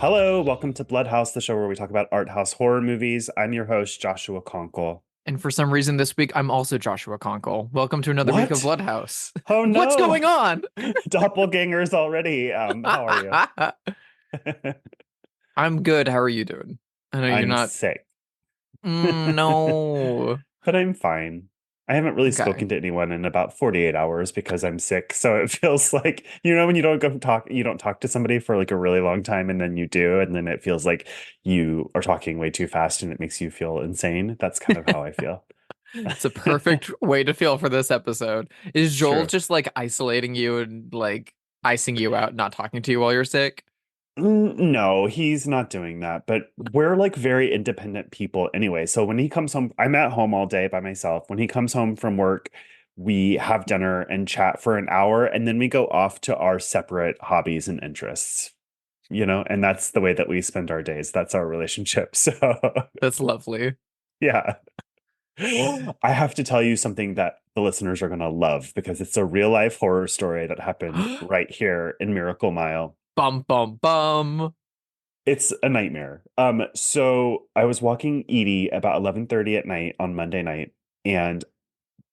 Hello, welcome to Bloodhaus, the show where we talk about art house horror movies. I'm your host, Joshua Conkel. And for some reason this week, I'm also Joshua Conkel. Welcome to another week of What? Bloodhaus. Oh What's no! going on? Doppelgangers already. How are you? I'm good. How are you doing? I know you're I'm not. sick, No. but I'm fine. I haven't really Okay. spoken to anyone in about 48 hours because I'm sick. So it feels like, when you don't go talk, you don't talk to somebody for like a really long time and then you do, and then it feels like you are talking way too fast and it makes you feel insane. That's kind of how I feel. It's a perfect way to feel for this episode. Is It's Joel true. just like isolating you and like icing you out, not talking to you while you're sick? No, he's not doing that. But we're like very independent people anyway. So when he comes home, I'm at home all day by myself. When he comes home from work, we have dinner and chat for an hour, and then we go off to our separate hobbies and interests, and that's the way that we spend our days. That's our relationship. So, That's lovely. yeah. I have to tell you something that the listeners are going to love because it's a real life horror story that happened right here in Miracle Mile. Bum bum bum. It's a nightmare. So I was walking Edie about 11:30 at night on Monday night, and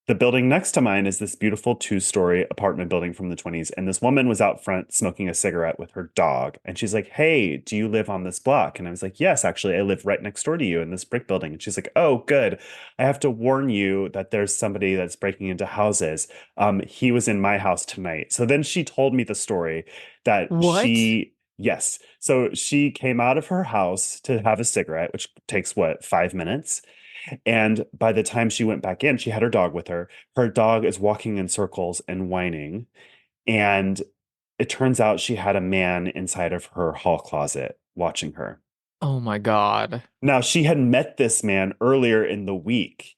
the building next to mine is this beautiful two-story apartment building from the 20s. And this woman was out front smoking a cigarette with her dog. And she's like, "Hey, do you live on this block?" And I was like, "Yes, actually, I live right next door to you in this brick building." And she's like, "Oh, good. I have to warn you that there's somebody that's breaking into houses. He was in my house tonight." So then she told me the story that What? yes. So she came out of her house to have a cigarette, which takes what, 5 minutes? And by the time she went back in, she had her dog with her. Her dog is walking in circles and whining. And it turns out she had a man inside of her hall closet watching her. Oh my God. Now, she had met this man earlier in the week.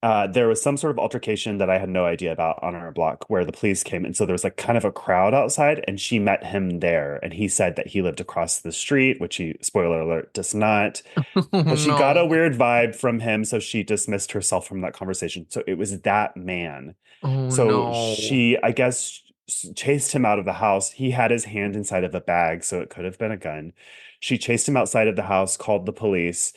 There was some sort of altercation that I had no idea about on our block where the police came. And so there was like kind of a crowd outside, and she met him there. And he said that he lived across the street, which he, spoiler alert, does not. Oh But she got a no. weird vibe from him, so she dismissed herself from that conversation. So it was that man. Oh So no. she, I guess, chased him out of the house. He had his hand inside of a bag, so it could have been a gun. She chased him outside of the house, called the police.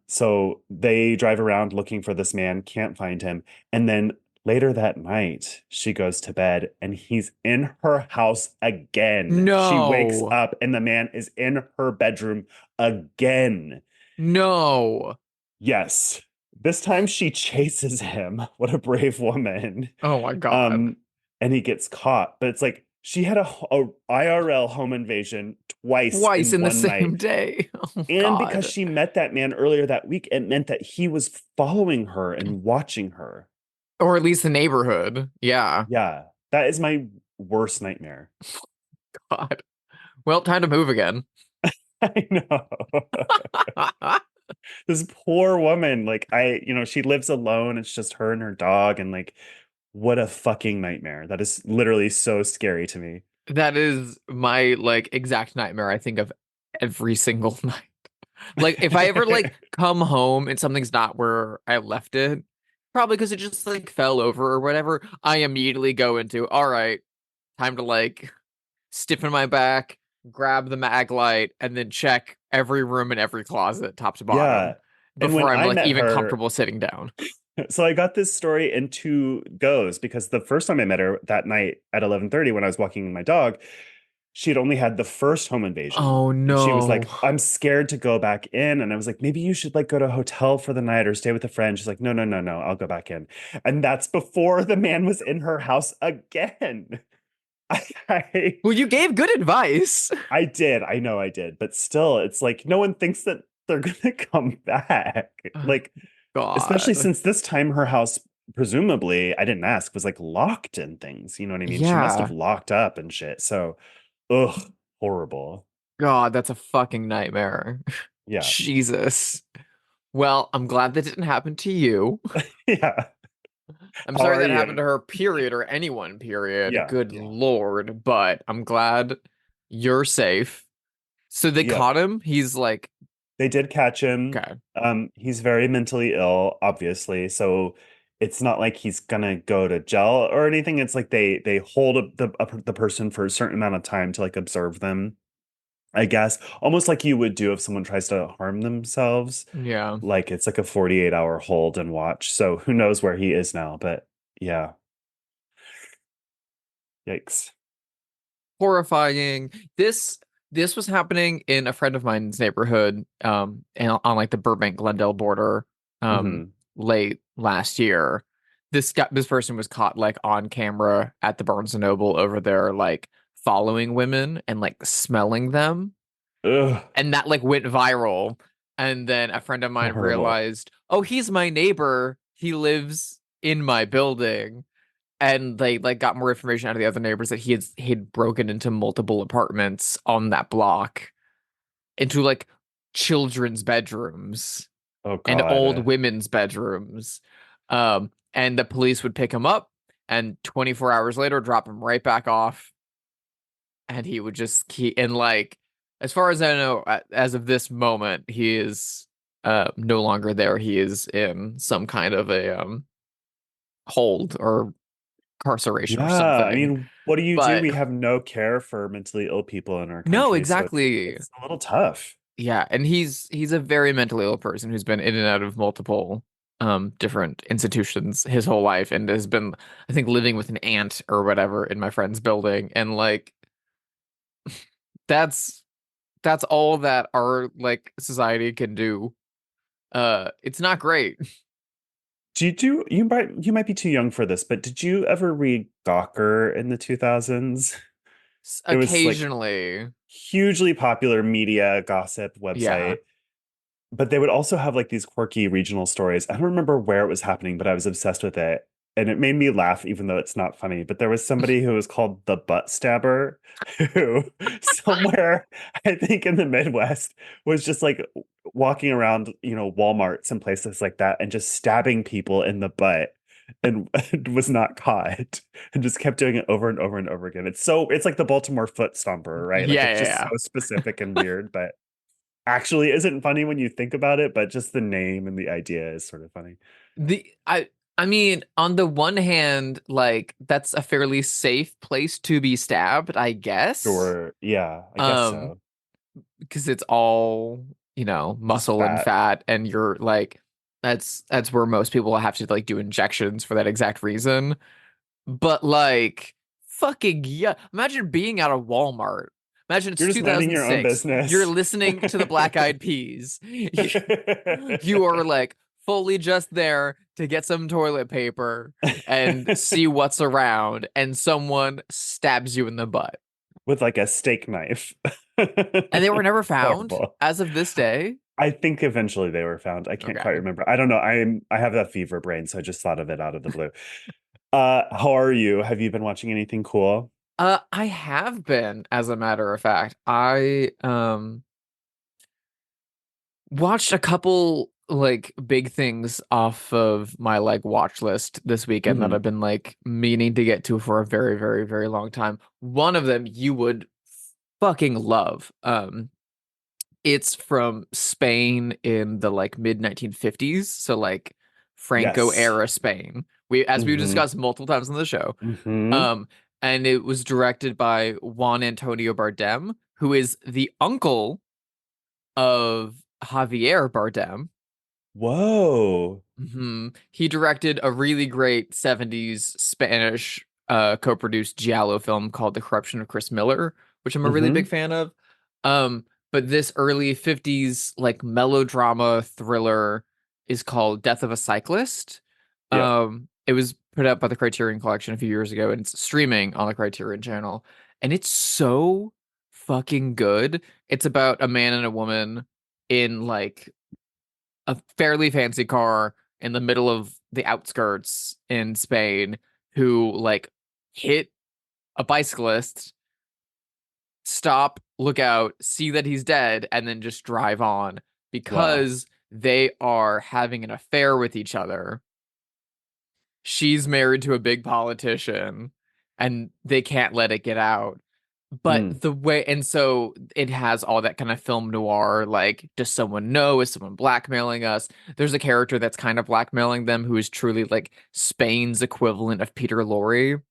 So they drive around looking for this man, can't find him. And then later that night, she goes to bed and he's in her house again. She wakes No. up and the man is in her bedroom again. No. Yes. This time she chases him. What a brave woman. Oh my God. Um, and he gets caught. But it's like she had a IRL home invasion twice Twice in in the one night. same day. Oh And because God. she met that man earlier that week, it meant that he was following her and watching her. Or at least the neighborhood. Yeah. Yeah, that is my worst nightmare. God. Well, time to move again. I know. This poor woman, like she lives alone. It's just her and her dog, and like, what a fucking nightmare. That is literally so scary to me. That is my like exact nightmare I think of every single night. Like if I ever like come home and something's not where I left it, probably because it just like fell over or whatever, I immediately go into, all right, time to like stiffen my back, grab the mag light, and then check every room and every closet, top to Yeah. bottom, And when before I'm I like met even her, comfortable sitting down. so I got this story in two goes because the first time I met her that night at 11:30 when I was walking my dog, she had only had the first home invasion. Oh And she was no. like, "I'm scared to go back in." And I was like, "Maybe you should like go to a hotel for the night or stay with a friend." She's like, "No, no, no, no, I'll go back in." And that's before the man was in her house again. I, Well, you gave good advice. I did. I know I did. But still, it's like no one thinks that they're gonna come back. Like, especially God. since this time her house, presumably, I didn't ask, was like locked and things. You know what I mean? She must have Yeah. locked up and shit. So, ugh, horrible. God, that's a fucking nightmare. Yeah. Jesus. Well, I'm glad that didn't happen to you. Yeah. I'm How sorry are that happened you? to her, period, or anyone, period. Yeah. Good Yeah. Lord. But I'm glad you're safe. So they Yep. caught him. He's like, They did catch him. okay. He's very mentally ill, obviously. So it's not like he's gonna go to jail or anything. It's like they hold the person for a certain amount of time to like observe them. I guess. Almost like you would do if someone tries to harm themselves. Yeah. Like it's like a 48-hour hold and watch. So who knows where he is now, but yeah, yikes. Horrifying. This was happening in a friend of mine's neighborhood, and on like the Burbank Glendale border, Hmm. late last year. This person was caught like on camera at the Barnes and Noble over there, like following women and like smelling them, Ugh, and that like went viral. And then a friend of so mine horrible. realized, oh, he's my neighbor. He lives in my building, and they like got more information out of the other neighbors that he'd broken into multiple apartments on that block, into like children's bedrooms Oh and old God. women's bedrooms. And the police would pick him up and 24 hours later drop him right back off, and he would just keep, and like, as far as I know, as of this moment, he is no longer there. He is in some kind of a hold or incarceration or Yeah, I something. mean, what do you do? But We have no care for mentally ill people in our no, country, so exactly. it's a little tough. Yeah, and he's a very mentally ill person who's been in and out of multiple different institutions his whole life, and has been, I think, living with an aunt or whatever in my friend's building. And like, that's that's all that our like society can do. It's not great. You might be too young for this, but did you ever read Gawker in the 2000s? It was like Occasionally. hugely popular media gossip Yeah. website. But they would also have like these quirky regional stories. I don't remember where it was happening, but I was obsessed with it. And it made me laugh, even though it's not funny. But there was somebody who was called the Butt Stabber, who somewhere, I think in the Midwest, was just like walking around, Walmarts and places like that and just stabbing people in the butt and was not caught and just kept doing it over and over and over again. It's like the Baltimore foot stomper, right? Like Yeah, it's yeah, just so yeah. specific and weird, but actually isn't funny when you think about it, but just the name and the idea is sort of funny. The I mean, on the one hand, like that's a fairly safe place to be stabbed, I guess. Sure. Yeah, I guess Um, so. because it's all, Just muscle and fat. fat, and you're like, that's where most people have to like do injections for that exact reason. But like, fucking yeah, imagine being at a Walmart. Imagine it's You're just minding your own 2006. You're business. listening to the Black Eyed Peas. You are like fully just there to get some toilet paper and see what's around, and someone stabs you in the butt. With like a steak knife. And they were never found Horrible. as of this day. I think eventually they were found. I can't quite Okay. remember. I don't know. I have that fever brain, so I just thought of it out of the blue. How are you? Have you been watching anything cool? I have been, as a matter of fact. I watched a couple like big things off of my like watch list this weekend that Hmm. I've been like meaning to get to for a very, very, very long time. One of them you would fucking love. It's from Spain in the like mid 1950s, so like Franco Yes. era Spain. As we Hmm. discussed multiple times on the show. Hmm. Um, and it was directed by Juan Antonio Bardem, who is the uncle of Javier Bardem. Whoa. He directed a really great 70s Spanish co-produced giallo film called The Corruption of Chris Miller, which I'm a really big Hmm. fan of. But this early 50s like melodrama thriller is called Death of a Cyclist. Yep. It was put out by the Criterion Collection a few years ago, and it's streaming on the Criterion channel. And it's so fucking good. It's about a man and a woman in like a fairly fancy car in the middle of the outskirts in Spain, who like hit a bicyclist, stop, look out, see that he's dead, and then just drive on Wow. because they are having an affair with each other. She's married to a big politician and they can't let it get out. But Mm. the way, and so it has all that kind of film noir, like, does someone know? Is someone blackmailing us? There's a character that's kind of blackmailing them who is truly like Spain's equivalent of Peter Lorre.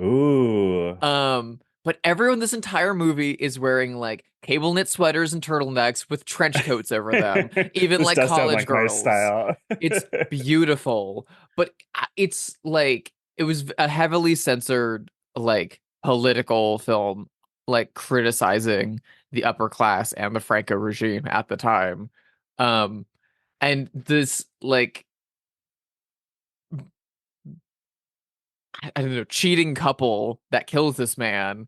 Ooh. Um, But everyone this entire movie is wearing like cable knit sweaters and turtlenecks with trench coats over them, even This like does sound college like my girls. style. It's beautiful, but it's like it was a heavily censored like political film, like criticizing the upper class and the Franco regime at the time. Um, and this like I don't know, cheating couple that kills this man,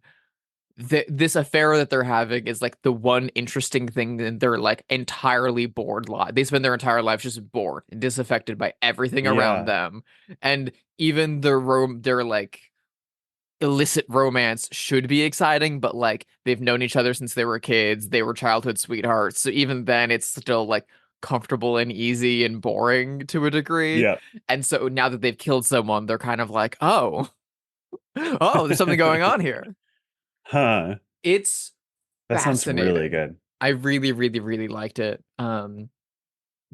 this affair that they're having is like the one interesting thing in their like entirely bored life. They spend their entire lives just bored and disaffected by everything around Yeah. them. And even their like illicit romance should be exciting, but like they've known each other since they were kids. They were childhood sweethearts. So even then it's still like comfortable and easy and boring to a degree. Yeah. And so now that they've killed someone, they're kind of like, oh, oh, there's something going on here. Huh. It's That sounds really fascinating. good. I really, really, really liked it. Very,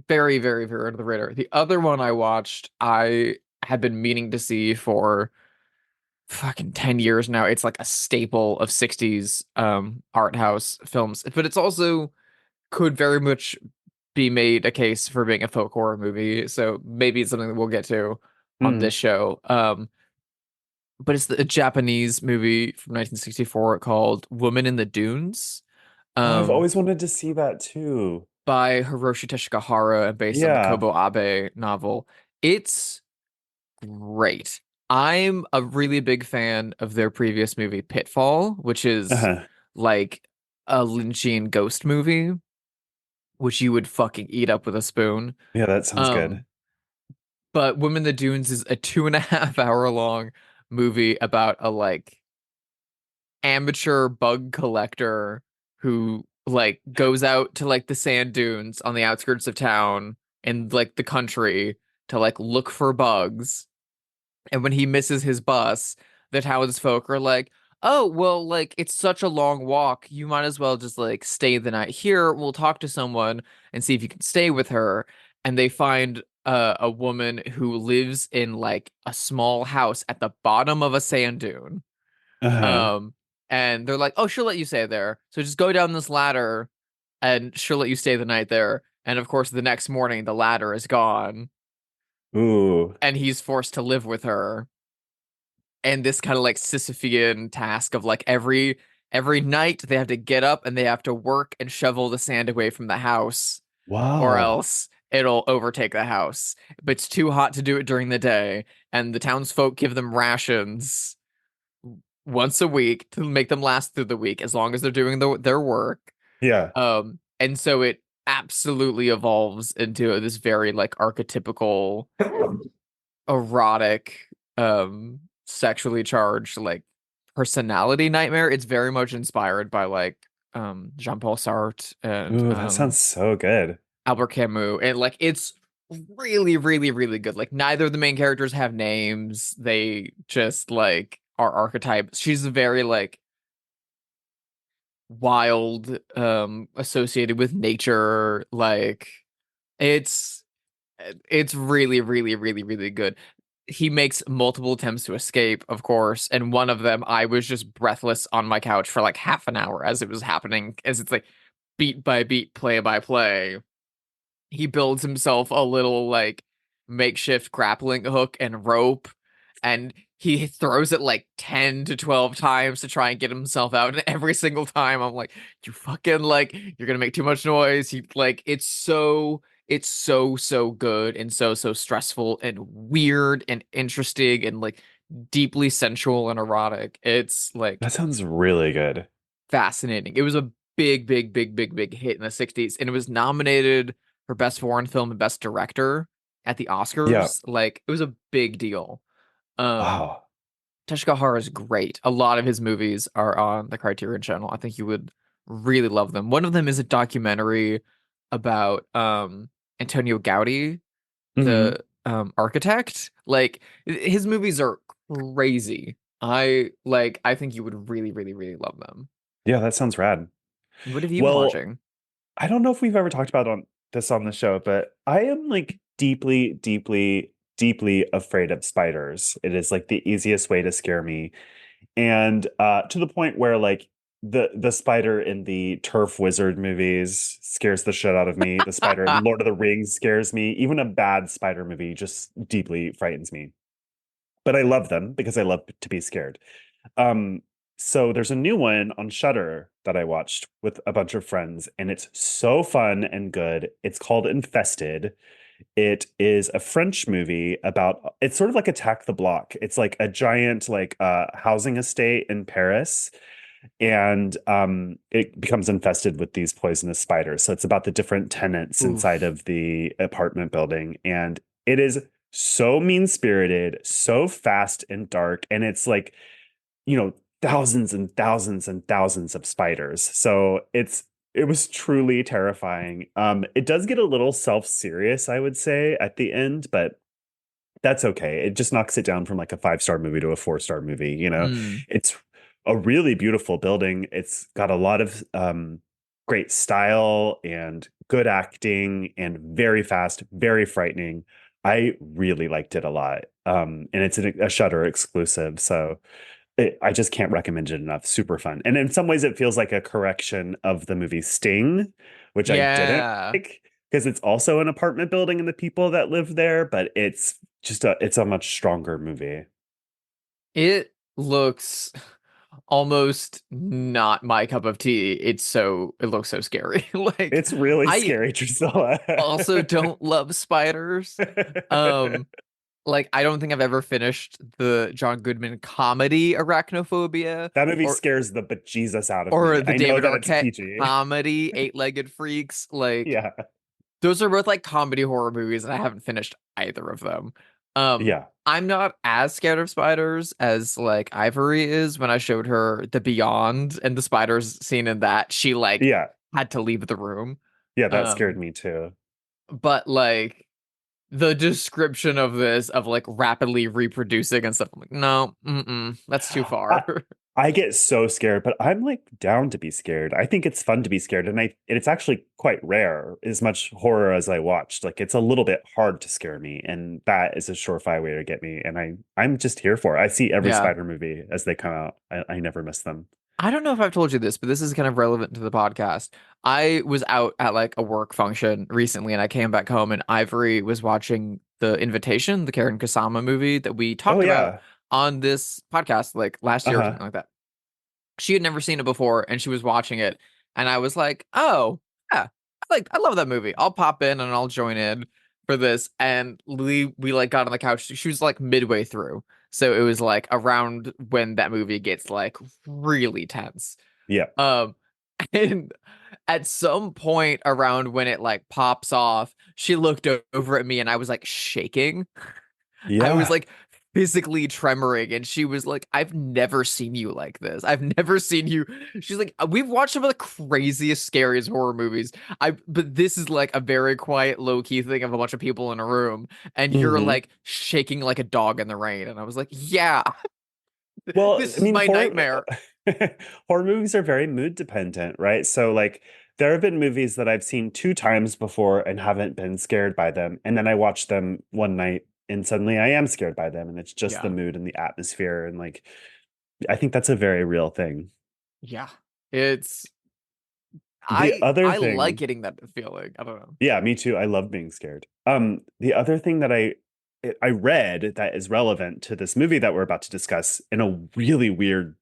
very, very under the radar. The other one I watched, I had been meaning to see for fucking 10 years now. It's like a staple of 60s art house films, but it's also could very much be made a case for being a folk horror movie. So maybe it's something that we'll get to on Hmm. this show. But it's the Japanese movie from 1964 called Woman in the Dunes. Oh, I've Um, always wanted to see that too. by Hiroshi Teshigahara and based on the Yeah. Kobo Abe novel. It's great. I'm a really big fan of their previous movie, Pitfall, which is Uh-huh. like a Lynchian ghost movie, which you would fucking eat up with a spoon. Yeah, that sounds good. Um, but Women in the Dunes is a 2.5 hour long movie about a like amateur bug collector who like goes out to like the sand dunes on the outskirts of town and like the country to like look for bugs. And when he misses his bus, the townsfolk are like, "Oh, well, like it's such a long walk. You might as well just like stay the night here. We'll talk to someone and see if you can stay with her." And they find a woman who lives in like a small house at the bottom of a sand dune. Uh-huh. Um, and they're like, "Oh, she'll let you stay there. So just go down this ladder, and she'll let you stay the night there." And of course, the next morning, the ladder is gone, Ooh. and he's forced to live with her. And this kind of like Sisyphean task of like every night they have to get up and they have to work and shovel the sand away from the house, or Wow. else it'll overtake the house. But it's too hot to do it during the day, and the townsfolk give them rations once a week to make them last through the week as long as they're doing their work. Yeah. And so it absolutely evolves into this very like archetypical erotic sexually charged like personality nightmare. It's very much inspired by like Jean-Paul Sartre and Ooh, that sounds so good. Albert Camus, and like it's really, really, really good. Like neither of the main characters have names. They just like are archetypes. She's very like wild, associated with nature. Like it's it's really, really, really, really good. He makes multiple attempts to escape, of course, and one of them I was just breathless on my couch for like half an hour as it was happening, as it's like beat by beat, play by play. He builds himself a little like makeshift grappling hook and rope, and he throws it like 10 to 12 times to try and get himself out. And every single time I'm like, you fucking like, you're gonna make too much noise. He like, it's so, so good and so, so stressful and weird and interesting and like deeply sensual and erotic. It's like That sounds really good. fascinating. It was a big, big, big, big, big hit in the 60s, and it was nominated for Best Foreign Film and Best Director at the Yeah. Oscars. Like, it was a big deal. Um, Wow. Teshigahara is great. A lot of his movies are on the Criterion Channel. I think you would really love them. One of them is a documentary about Antonio Gaudi, Hmm. the architect. Like his movies are crazy. I think you would really, really, really love them. Yeah, that sounds rad. What have you been Well, watching? I don't know if we've ever talked about on this on the show, but I am like deeply, deeply, deeply afraid of spiders. It is like the easiest way to scare me. And to the point where like the spider in the Turf Wizard movies scares the shit out of me. The spider in Lord of the Rings scares me. Even a bad spider movie just deeply frightens me. But I love them because I love to be scared. Um, so there's a new one on Shudder that I watched with a bunch of friends, and it's so fun and good. It's called Infested. It is a French movie about, it's sort of like Attack the Block. It's like a giant like housing estate in Paris, and it becomes infested with these poisonous spiders. So it's about the different tenants inside Oof. of the apartment building, and it is so mean-spirited, so fast and dark, and it's like, you know, thousands and thousands and thousands of spiders. So it was truly terrifying. It does get a little self-serious, I would say, at the end, but that's okay. It just knocks it down from like a 5-star movie to a 4-star movie, you know. Mm. It's a really beautiful building. It's got a lot of great style and good acting and very fast, very frightening. I really liked it a lot. And it's a Shudder exclusive, so I just can't recommend it enough. Super fun. And in some ways, it feels like a correction of the movie Sting, which I didn't Yeah. like because it's also an apartment building and the people that live there, but it's a much stronger movie. It looks almost not my cup of tea. It looks so scary. Like It's really I scary, Drusilla. also don't love spiders. Um like I don't think I've ever finished the John Goodman comedy Arachnophobia That movie or scares the bejesus out of or me. the I know David that it's Arquette PG. comedy Eight-Legged Freaks. Like Yeah. those are both like comedy horror movies, and I haven't finished either of them. Yeah. I'm not as scared of spiders as like Ivory is. When I showed her The Beyond and the spiders scene in that, she like Yeah. had to leave the room. Yeah, that scared Um, me too. but like the description of this of like rapidly reproducing and stuff, I'm like, no, that's too I, far. I get so scared, but I'm like down to be scared. I think it's fun to be scared, and it's actually quite rare. As much horror as I watched, like it's a little bit hard to scare me, and that is a surefire way to get me. And I'm just here for it. I see every Yeah. Spider movie as they come out. I never miss them. I don't know if I've told you this, but this is kind of relevant to the podcast. I was out at like a work function recently and I came back home and Ivory was watching The Invitation, the Karen Kusama movie that we Oh talked about yeah. on this podcast like last year or Uh-huh. something like that. She had never seen it before and she was watching it and I was like, "Oh, yeah. I love that movie. I'll pop in and I'll join in for this." And we like got on the couch. She was like midway through. So it was like around when that movie gets like really tense. Yeah. Um, and at some point around when it like pops off, she looked over at me and I was like shaking. I was Yeah. like physically tremoring, and she was like, I've never seen you like this. I've never seen you. She's like, we've watched some of the craziest, scariest horror movies. But this is like a very quiet, low key thing of a bunch of people in a room, and you're Hmm. like shaking like a dog in the rain. And I was like, yeah, Well, this I is mean, my nightmare. horror movies are very mood dependent, right? So like there have been movies that I've seen 2 times before and haven't been scared by them. And then I watch them one night and suddenly I am scared by them. And it's just the Yeah. mood and the atmosphere. And like I think that's a very real thing. Yeah. It's The other I like thing, getting that feeling. I don't know. yeah, me too. I love being scared. The other thing that I read that is relevant to this movie that we're about to discuss in a really weird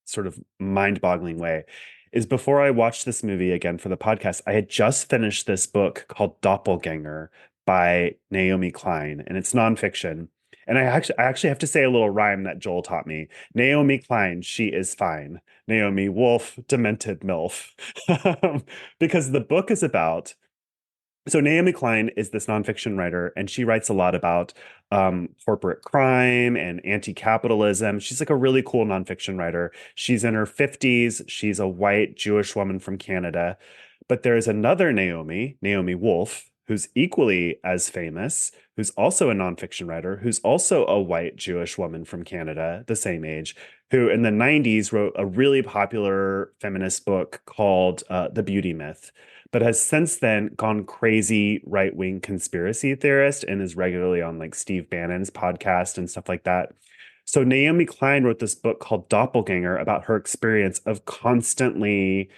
sort of mind-boggling way is before I watched this movie again for the podcast, I had just finished this book called Doppelgänger by Naomi Klein, and it's nonfiction. And I actually have to say a little rhyme that Joel taught me. Naomi Klein, she is fine. Naomi Wolf, demented MILF. Because the book is about so Naomi Klein is this nonfiction writer, and she writes a lot about corporate crime and anti-capitalism. She's like a really cool nonfiction writer. She's in her 50s. She's a white Jewish woman from Canada. But there's another Naomi, Naomi Wolf, who's equally as famous, who's also a nonfiction writer, who's also a white Jewish woman from Canada, the same age, who in the 90s wrote a really popular feminist book called The Beauty Myth, but has since then gone crazy right-wing conspiracy theorist and is regularly on like Steve Bannon's podcast and stuff like that. So Naomi Klein wrote this book called Doppelgänger about her experience of constantly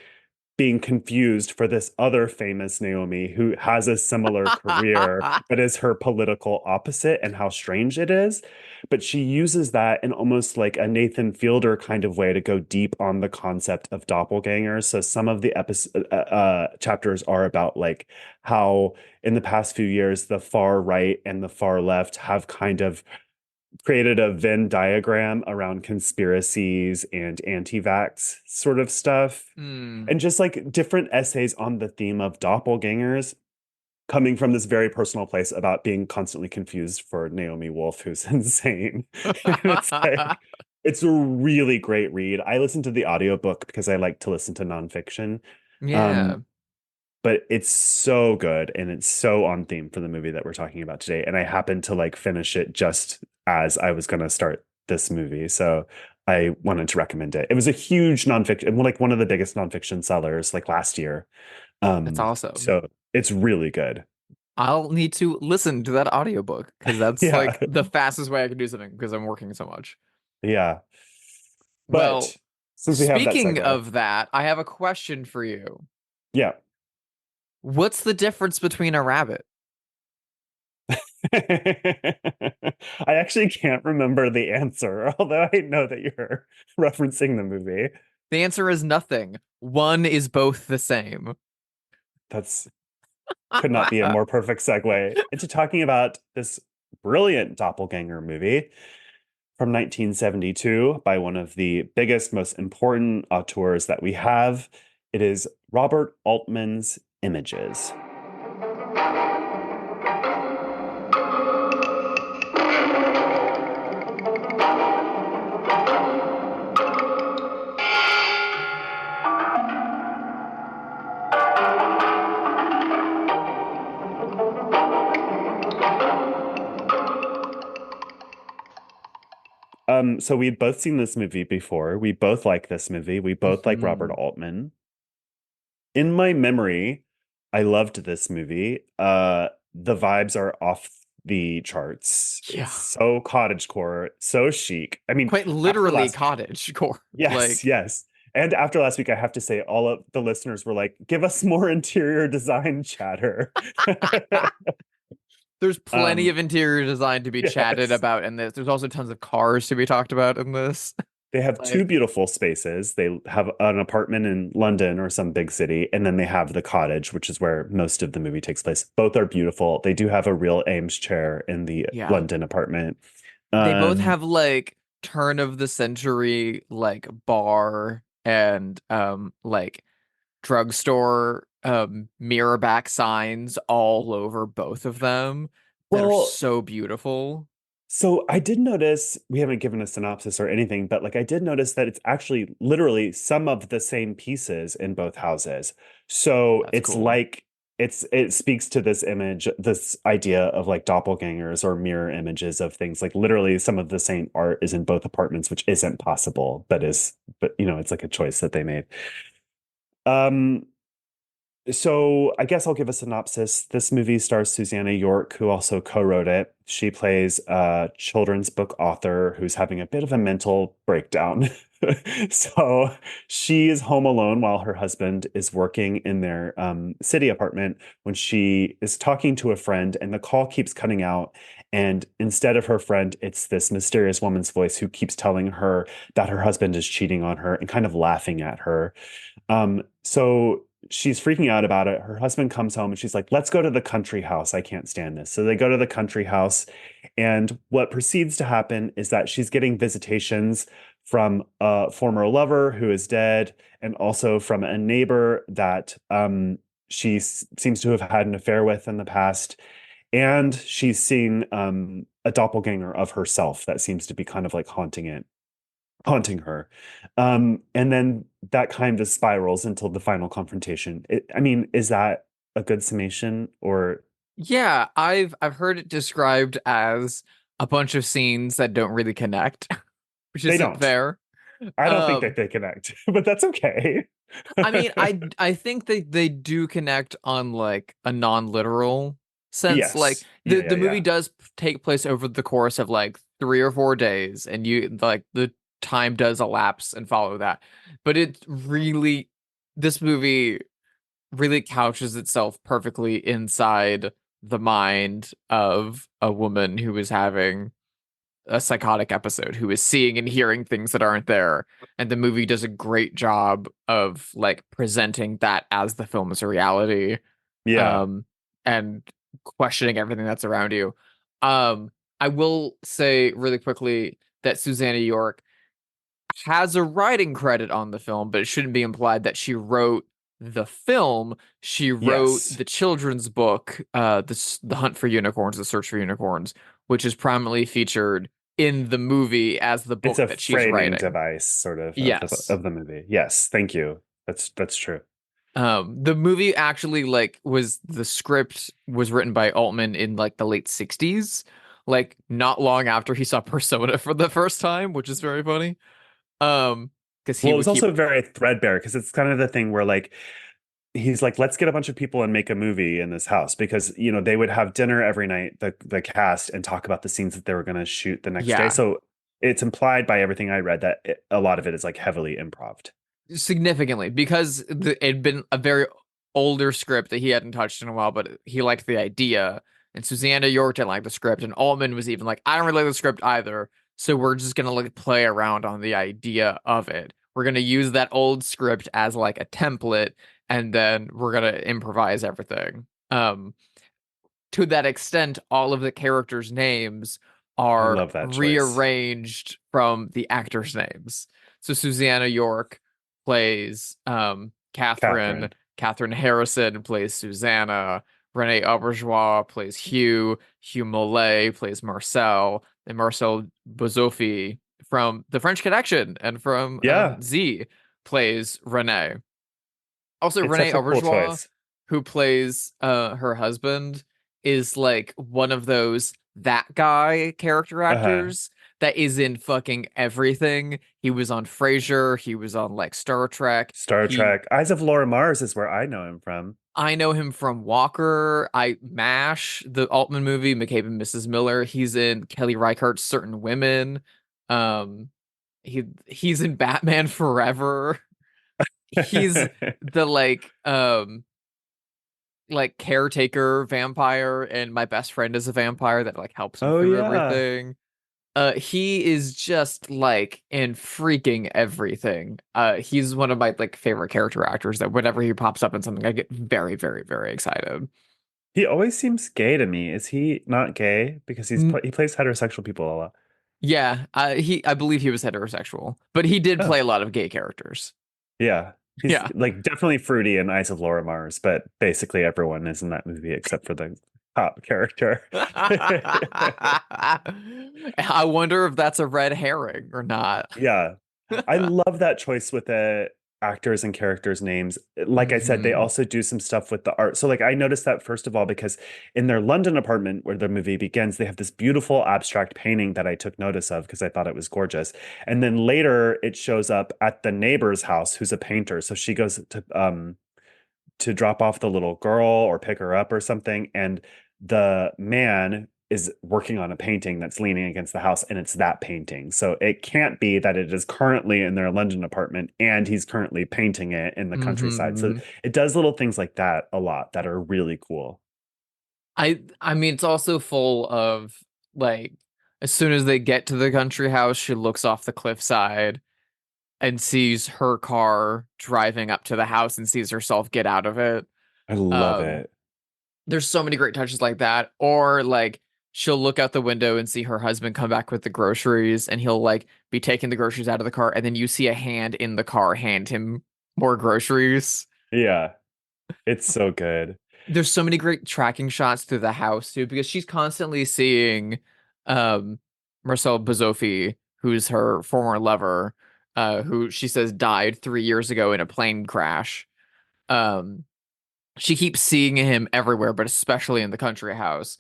being confused for this other famous Naomi who has a similar career, but is her political opposite, and how strange it is. But she uses that in almost like a Nathan Fielder kind of way to go deep on the concept of doppelgangers. So some of the chapters are about like how in the past few years, the far right and the far left have kind of created a Venn diagram around conspiracies and anti-vax sort of stuff. Hmm. And just like different essays on the theme of doppelgangers coming from this very personal place about being constantly confused for Naomi Wolf, who's insane. And it's like, it's a really great read. I listened to the audiobook because I like to listen to nonfiction. Yeah, Um, but it's so good and it's so on theme for the movie that we're talking about today. And I happened to like finish it just as I was going to start this movie. So I wanted to recommend it. It was a huge nonfiction, like one of the biggest nonfiction sellers like last year. that's awesome. So it's really good. I'll need to listen to that audiobook because that's Yeah. like the fastest way I can do something because I'm working so much. Yeah. Well, But since we have that speaking segue, of that, I have a question for you. yeah. What's the difference between a rabbit? I actually can't remember the answer, although I know that you're referencing the movie. The answer is nothing. One is both the same. That's could not be a more perfect segue into talking about this brilliant doppelganger movie from 1972 by one of the biggest, most important auteurs that we have. It is Robert Altman's Images. So we'd both seen this movie before. We both like this movie. We both like Robert Mhm. Altman. In my memory, I loved this movie. The vibes are off the charts. Yeah. It's so cottagecore, so chic. I mean, Quite after literally last, cottage core. yes, Like yes. And after last week, I have to say, all of the listeners were like, give us more interior design chatter. there's plenty Um, of interior design to be chatted yes. about in this. There's also tons of cars to be talked about in this. They have two Like beautiful spaces. They have an apartment in London or some big city, and then they have the cottage, which is where most of the movie takes place. Both are beautiful. They do have a real Ames chair in the yeah. London apartment. They both Um, have like turn of the century like bar and like drugstore mirror back signs all over both of them that are well, so beautiful. so I did notice we haven't given a synopsis or anything, but like I did notice that it's actually literally some of the same pieces in both houses. So That's it's cool. like it speaks to this image, this idea of like doppelgangers or mirror images of things. Like literally some of the same art is in both apartments, which isn't possible, but it's like a choice that they made. Um, so I guess I'll give a synopsis. This movie stars Susanna York, who also co-wrote it. She plays a children's book author who's having a bit of a mental breakdown. So she is home alone while her husband is working in their city apartment when she is talking to a friend, and the call keeps cutting out. And instead of her friend, it's this mysterious woman's voice who keeps telling her that her husband is cheating on her and kind of laughing at her. So she's freaking out about it. Her husband comes home and she's like, let's go to the country house. I can't stand this. So they go to the country house. And what proceeds to happen is that she's getting visitations from a former lover who is dead, and also from a neighbor that seems to have had an affair with in the past. And she's seeing a doppelganger of herself that seems to be kind of like haunting her. And then that kind of spirals until the final confrontation. I mean, is that a good summation or Yeah, I've heard it described as a bunch of scenes that don't really connect, which they isn't don't? fair. I don't think that Um, they connect, but that's okay. I mean, I think they do connect on like a non-literal sense. Like Yes. the Yeah, movie yeah. does take place over the course of like 3 or 4 days, and you like the time does elapse and follow that. But this movie really couches itself perfectly inside the mind of a woman who is having a psychotic episode, who is seeing and hearing things that aren't there. And the movie does a great job of like presenting that as the film is a reality, Yeah. um, and questioning everything that's around you. Um, I will say really quickly that Susanna York has a writing credit on the film, but it shouldn't be implied that she wrote the film. She wrote Yes. the children's book, the Hunt for Unicorns, the Search for Unicorns, which is prominently featured in the movie as the It's book a that she's framing writing. device sort of Yes. of the movie. Yes, thank you. That's true. The movie actually like was the script was written by Altman in like the late 60s, like not long after he saw Persona for the first time, which is very funny. Because he Well, it would was keep also very threadbare because it's kind of the thing where like he's like, let's get a bunch of people and make a movie in this house because they would have dinner every night, the cast, and talk about the scenes that they were going to shoot the next day. yeah, So it's implied by everything I read that a lot of it is like heavily improv. significantly because it'd been a very older script that he hadn't touched in a while, but he liked the idea. And Susanna York didn't like the script, and Altman was even like, I don't really like the script either. So we're just gonna like play around on the idea of it. We're gonna use that old script as like a template, and then we're gonna improvise everything. To that extent, all of the characters' names I are love that choice. rearranged from the actors' names. So Susanna York plays Catherine. Catherine. Catherine Harrison plays Susanna. Rene Auberjois plays Hugh. Hugh Mollet plays Marcel. And Marcel Bozofi from The French Connection and from Yeah, Z plays Rene. Also, it's Rene such a cool Auberjois, choice. who plays her husband, is like one of those that guy character Uh-huh. actors that is in fucking everything. He was on Frasier, he was on like Star Trek. Star He Trek. Eyes of Laura Mars is where I know him from. I know him from Walker, MASH, the Altman movie, McCabe and Mrs. Miller. He's in Kelly Reichardt's Certain Women. Um he's in Batman Forever. He's the like caretaker vampire, and my best friend is a vampire that like helps him Oh through yeah. everything. He is just like in freaking everything. He's one of my like favorite character actors that whenever he pops up in something I get very, very, very excited. He always seems gay to me. Is he not gay? Because N he plays heterosexual people a lot. yeah, I believe he was heterosexual, but he did Oh, play a lot of gay characters. yeah. He's Yeah. like definitely fruity in Eyes of Laura Mars, but basically everyone is in that movie except for the top character. I wonder if that's a red herring or not. Yeah. I love that choice with the actors and characters' names. Like I said, they Hmm. also do some stuff with the art. So like I noticed that first of all because in their London apartment where the movie begins, they have this beautiful abstract painting that I took notice of because I thought it was gorgeous. And then later it shows up at the neighbor's house who's a painter. So she goes to drop off the little girl or pick her up or something. And the man is working on a painting that's leaning against the house, and it's that painting. So it can't be that it is currently in their London apartment and he's currently painting it in the countryside. So Hmm. it does little things like that a lot that are really cool. I mean it's also full of like as soon as they get to the country house, she looks off the cliffside and sees her car driving up to the house and sees herself get out of it. I love Um, it. there's so many great touches like that. Or like she'll look out the window and see her husband come back with the groceries, and he'll like be taking the groceries out of the car, and then you see a hand in the car hand him more groceries. Yeah, it's so good. There's so many great tracking shots through the house too, because she's constantly seeing um Marcel Bozofi, who's her former lover, who she says died 3 years ago in a plane crash. Um, she keeps seeing him everywhere, but especially in the country house.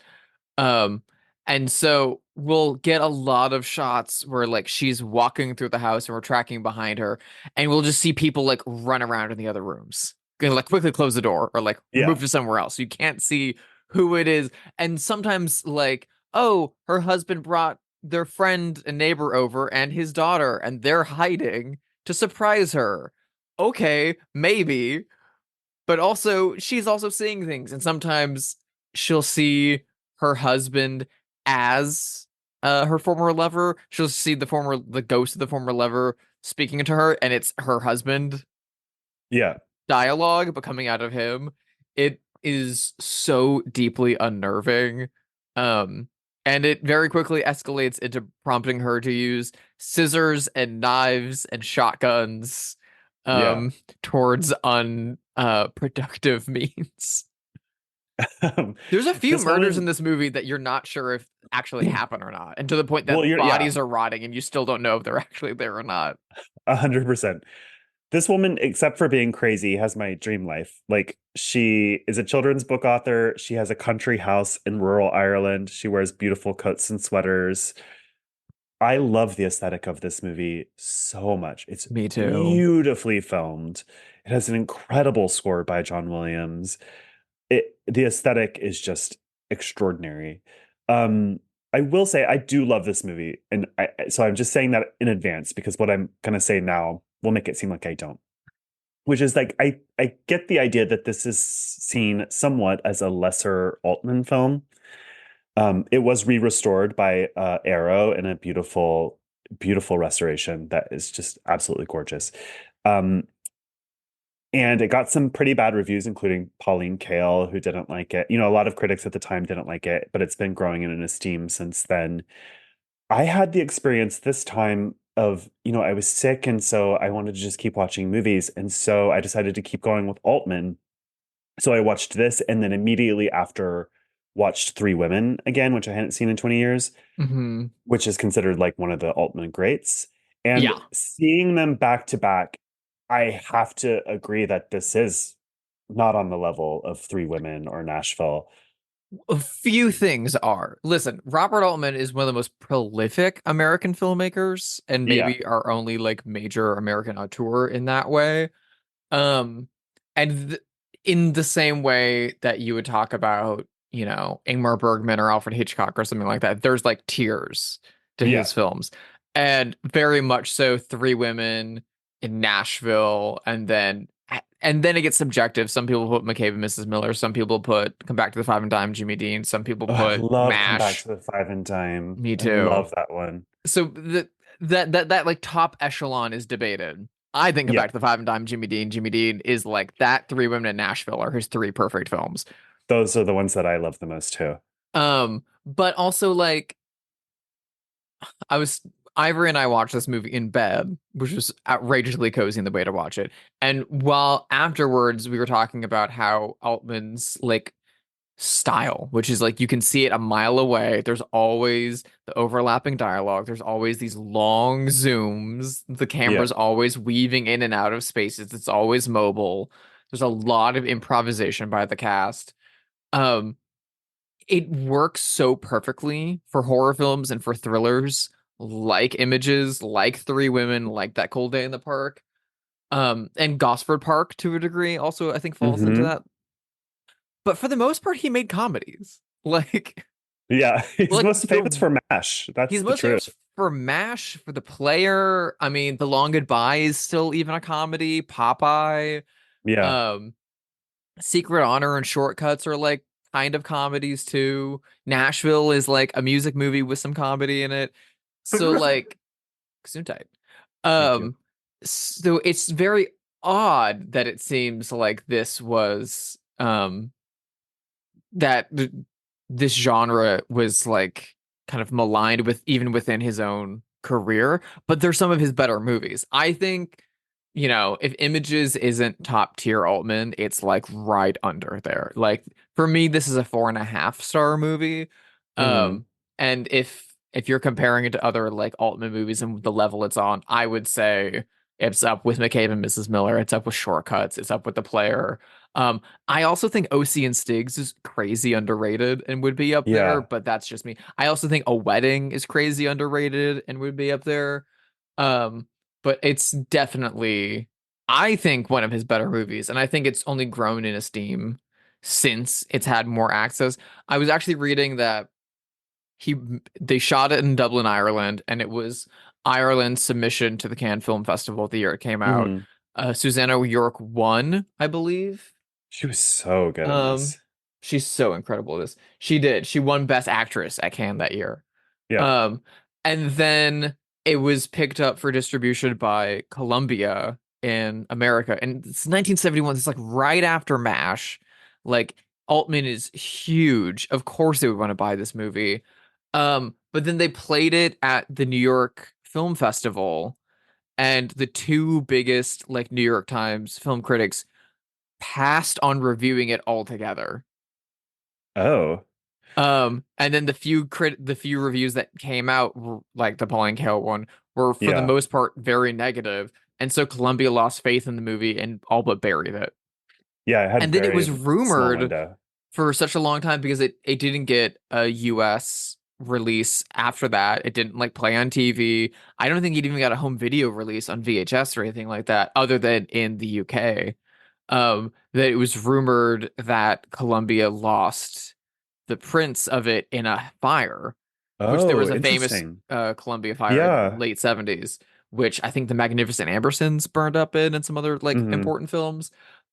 Um, and so we'll get a lot of shots where like she's walking through the house and we're tracking behind her, and we'll just see people like run around in the other rooms. Gonna like quickly close the door or like move Yeah. to somewhere else. You can't see who it is. And sometimes like, oh, her husband brought their friend and neighbor over and his daughter, and they're hiding to surprise her. Okay, maybe. But also she's also seeing things, and sometimes she'll see her husband as her former lover. She'll see the ghost of the former lover speaking to her, and it's her husband Yeah. dialogue, but coming out of him. It is so deeply unnerving. Um, and it very quickly escalates into prompting her to use scissors and knives and shotguns Yeah. towards productive means. There's a few This murders in woman, this movie that you're not sure if actually happen or not, and to the point well, that yeah, bodies are rotting and you still don't know if they're actually there or not. 100%. This woman, except for being crazy, has my dream life. Like, she is a children's book author. She has a country house in rural Ireland. She wears beautiful coats and sweaters. I love the aesthetic of this movie so much. It's Me too. beautifully filmed. It has an incredible score by John Williams. The aesthetic is just extraordinary. I will say I do love this movie, and so I'm just saying that in advance because what I'm gonna say now will make it seem like I don't. Which is like I get the idea that this is seen somewhat as a lesser Altman film. It was re-restored by Arrow in a beautiful, beautiful restoration that is just absolutely gorgeous. Um, and it got some pretty bad reviews, including Pauline Kael, who didn't like it. You know, a lot of critics at the time didn't like it, but it's been growing in esteem since then. I had the experience this time of, I was sick, and so I wanted to just keep watching movies. And so I decided to keep going with Altman. So I watched this, and then immediately after watched Three Women again, which I hadn't seen in 20 years, Hmm. which is considered like one of the Altman greats. And Yeah. seeing them back to back, I have to agree that this is not on the level of Three Women or Nashville. A few things are. Listen, Robert Altman is one of the most prolific American filmmakers and Yeah, maybe our only like major American auteur in that way. Um, and in the same way that you would talk about, Ingmar Bergman or Alfred Hitchcock or something like that, there's like tiers to yeah. his films. And very much so Three Women in Nashville, and then it gets subjective. Some people put McCabe and Mrs. Miller, some people put Come Back to the Five and Dime, Jimmy Dean, some people Oh, I put love Come Back MASH. to the Five and Dime. Me I too. love that one. So that like top echelon is debated. I think Yeah, Back to the Five and Dime, Jimmy Dean. Jimmy Dean is like that. Three Women in Nashville are his three perfect films. those are the ones that I love the most too. But also like I was Ivory and I watched this movie in bed, which was outrageously cozy in the way to watch it. And while afterwards we were talking about how Altman's like style, which is like you can see it a mile away. There's always the overlapping dialogue. There's always these long zooms. The Yeah. camera's always weaving in and out of spaces. It's always mobile. There's a lot of improvisation by the cast. Um, it works so perfectly for horror films and for thrillers like Images, like Three Women, like That Cold Day in the Park. And Gosford Park to a degree also I think falls into Hmm. that. But for the most part, he made comedies. Like Yeah. He's like most famous for MASH. That's he's the most truth. famous for MASH, for The Player. I mean, The Long Goodbye is still even a comedy. Popeye, Yeah. um, Secret Honor and Shortcuts are like kind of comedies too. Nashville is like a music movie with some comedy in it. So like Gesundheit. Thank you. Um, so it's very odd that it seems like this was that this genre was like kind of maligned with even within his own career, but they're some of his better movies. I think, if Images isn't top tier Altman, it's like right under there. Like for me, this is a 4.5 star movie. Hmm. Um, and if you're comparing it to other like Altman movies and the level it's on, I would say it's up with McCabe and Mrs. Miller. It's up with Shortcuts. It's up with The Player. I also think OC and Stigs is crazy underrated and would be up there, Yeah. but that's just me. I also think A Wedding is crazy underrated and would be up there. Um, but it's definitely, I think, one of his better movies, and I think it's only grown in esteem since it's had more access. I was actually reading that he they shot it in Dublin, Ireland, and it was Ireland's submission to the Cannes Film Festival the year it came out. Hmm. Susanna York won, I believe. She was so good in Um, this. she's so incredible at this. She did. She won Best Actress at Cannes that year. Yeah. Um, and then it was picked up for distribution by Columbia in America. And it's 1971. It's like right after MASH. Like Altman is huge. Of course they would want to buy this movie. But then they played it at the New York Film Festival, and the two biggest like New York Times film critics passed on reviewing it altogether. Oh. And then the few reviews that came out, like the Pauline Kael one, were for the Yeah. most part very negative, and so Columbia lost faith in the movie and all but buried it. Yeah, it had And then it was very small rumored window. for such a long time because it didn't get a US release after that. It didn't like play on TV. I don't think it even got a home video release on VHS or anything like that, other than in the UK. That it was rumored that Columbia lost the prints of it in a fire, which there was Oh, a famous interesting. Columbia fire in Yeah. late 70s, which I think the Magnificent Ambersons burned up in and some other like Hmm. important films.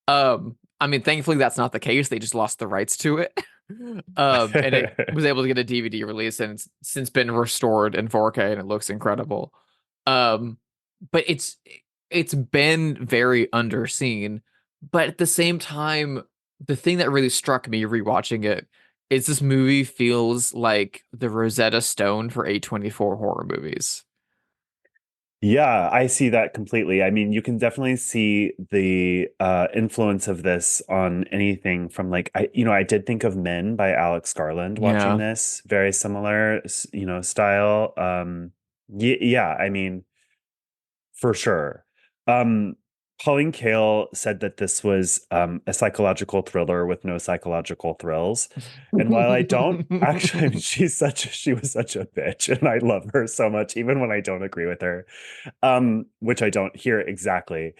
I mean, thankfully that's not the case. They just lost the rights to it. And it was able to get a DVD release, and it's since been restored in 4K and it looks incredible. Um, but it's been very underseen. But at the same time, the thing that really struck me rewatching it is this movie feels like the Rosetta Stone for A24 horror movies. Yeah, I see that completely. I mean, you can definitely see the influence of this on anything from like I did think of Men by Alex Garland watching Yeah. this, very similar, style. Yeah, I mean, for sure. Um, Pauline Kael said that this was a psychological thriller with no psychological thrills. And while I don't actually, I mean, she was such a bitch, and I love her so much, even when I don't agree with her, which I don't hear exactly.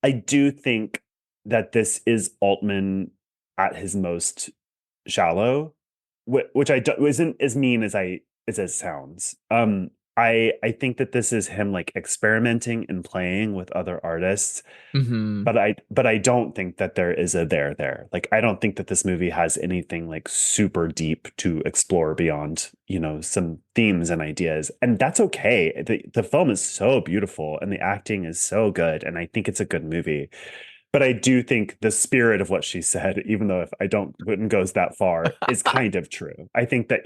I do think that this is Altman at his most shallow, which I do, isn't as mean as it sounds. I think that this is him like experimenting and playing with other artists, Hmm. but I don't think that there is a there. Like I don't think that this movie has anything like super deep to explore beyond, some themes and ideas. And that's okay. The film is so beautiful and the acting is so good, and I think it's a good movie. But I do think the spirit of what she said, even though if I don't wouldn't goes that far, is kind of true. I think that,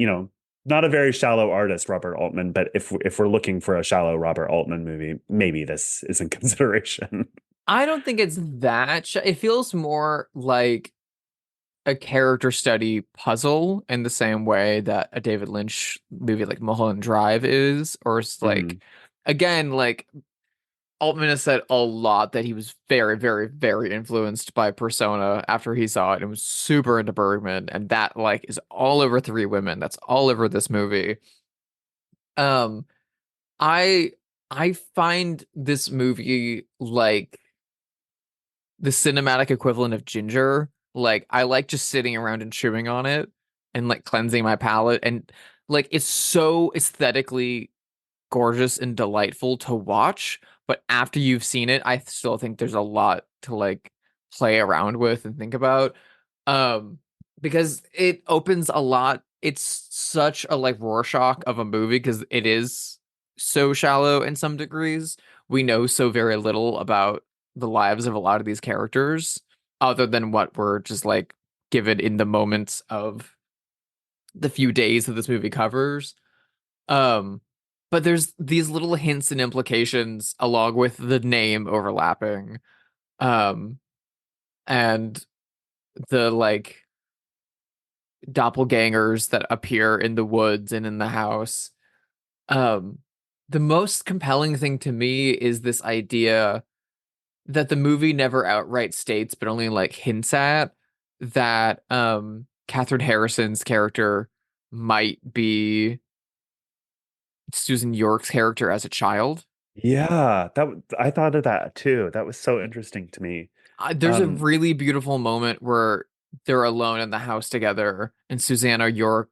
not a very shallow artist, Robert Altman, but if we're looking for a shallow Robert Altman movie, maybe this is in consideration. I don't think it's that. It feels more like a character study puzzle in the same way that a David Lynch movie like Mulholland Drive is, or it's like, Mhm. again, like Altman has said a lot that he was very, very, very influenced by Persona after he saw it and was super into Bergman, and that like is all over Three Women. That's all over this movie. Um, I I find this movie like the cinematic equivalent of Ginger. Like I like just sitting around and chewing on it and like cleansing my palate, and like it's so aesthetically gorgeous and delightful to watch, but after you've seen it, I still think there's a lot to like play around with and think about. Um, because it opens a lot. It's such a like Rorschach of a movie because it is so shallow in some degrees. We know so very little about the lives of a lot of these characters, other than what we're just like given in the moments of the few days that this movie covers. Um, but there's these little hints and implications along with the name overlapping. Um, and the like doppelgangers that appear in the woods and in the house. Um, the most compelling thing to me is this idea that the movie never outright states, but only like hints at that Catherine Harrison's character might be Susan York's character as a child. Yeah, I thought of that too. That was so interesting to me. There's a Um, really beautiful moment where they're alone in the house together, and Susanna York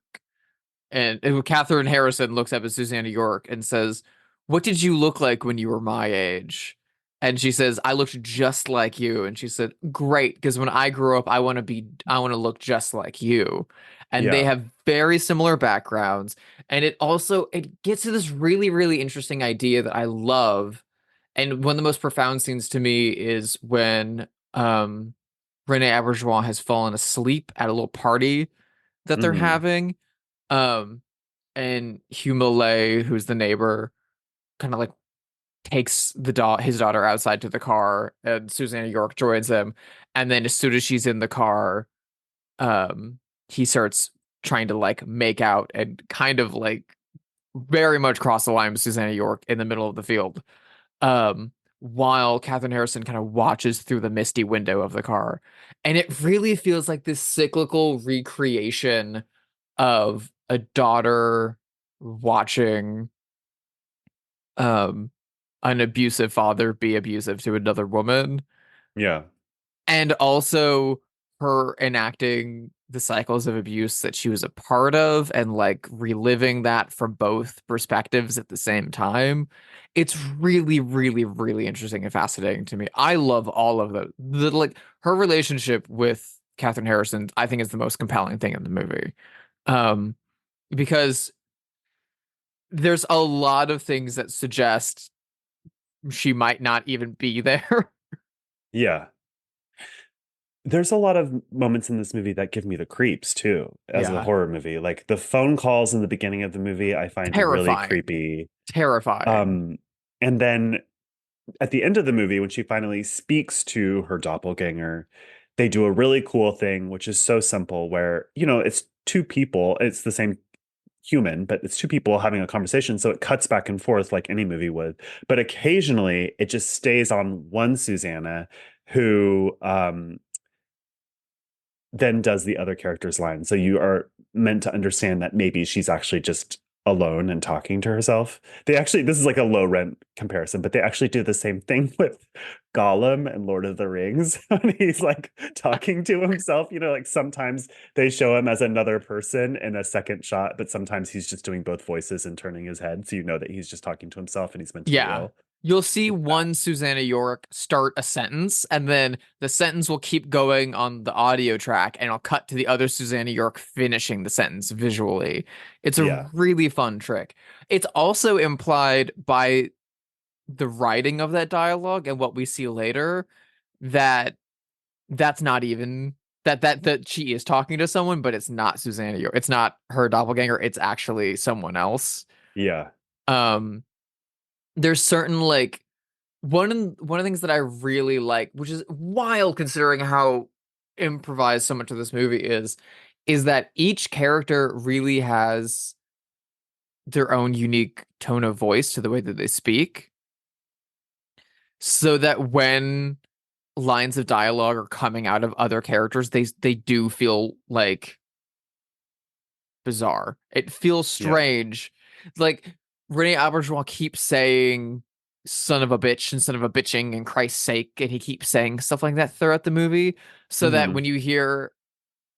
and Catherine Harrison looks up at Susanna York and says, "What did you look like when you were my age?" And she says, "I looked just like you." And she said, "Great, because when I grow up, I want to look just like you." And they Yeah. have very similar backgrounds. And it gets to this really, really interesting idea that I love. And one of the most profound scenes to me is when Rene Auberjonois has fallen asleep at a little party that they're Hmm. having. Um, and Hugh Millay, who's the neighbor, kind of like takes his daughter outside to the car, and Susanna York joins him. And then as soon as she's in the car, um, he starts trying to like make out and kind of like very much cross the line with Susanna York in the middle of the field. While Catherine Harrison kind of watches through the misty window of the car. And it really feels like this cyclical recreation of a daughter watching um an abusive father be abusive to another woman, Yeah. and also her enacting the cycles of abuse that she was a part of and like reliving that from both perspectives at the same time. It's really, really, really interesting and fascinating to me. I love all of the like her relationship with Catherine Harrison, I think is the most compelling thing in the movie. Um, because there's a lot of things that suggest she might not even be there. Yeah. There's a lot of moments in this movie that give me the creeps too, as a Yeah. horror movie. Like the phone calls in the beginning of the movie, I find really Terrifying. creepy. Terrifying. Um, and then at the end of the movie, when she finally speaks to her doppelganger, they do a really cool thing, which is so simple, where, it's two people, it's the same human, but it's two people having a conversation. So it cuts back and forth like any movie would. But occasionally it just stays on one Susanna who then does the other character's line. So you are meant to understand that maybe she's actually just alone and talking to herself. This is like a low rent comparison, but they actually do the same thing with Gollum and Lord of the Rings when he's like talking to himself. Like sometimes they show him as another person in a second shot, but sometimes he's just doing both voices and turning his head. So you know that he's just talking to himself and he's meant to be Yeah. real. You'll see one Susanna York start a sentence, and then the sentence will keep going on the audio track, and I'll cut to the other Susanna York finishing the sentence visually. It's a Yeah. really fun trick. It's also implied by the writing of that dialogue and what we see later that that's not even that she is talking to someone, but it's not Susanna York. It's not her doppelganger. It's actually someone else. Yeah. Um, there's certain like one of the things that I really like, which is wild considering how improvised so much of this movie is that each character really has their own unique tone of voice to the way that they speak, so that when lines of dialogue are coming out of other characters, they do feel like bizarre. It feels Yeah. strange. Like Rene Auberjonois keeps saying son of a bitch and son of a bitching and Christ's sake, and he keeps saying stuff like that throughout the movie. So that Hmm. when you hear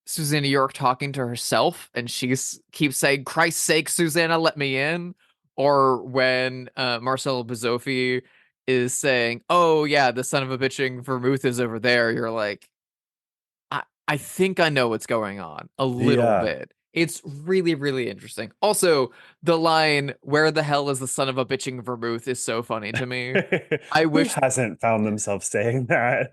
Susanna York talking to herself and keeps saying, Christ's sake, Susanna, let me in. Or when Marcelo Bazzofi is saying, oh yeah, the son of a bitching vermouth is over there, you're like, I think I know what's going on a little Yeah. bit. It's really, really interesting. Also, the line, where the hell is the son of a bitching vermouth is so funny to me. I Who wish hasn't found themselves saying that?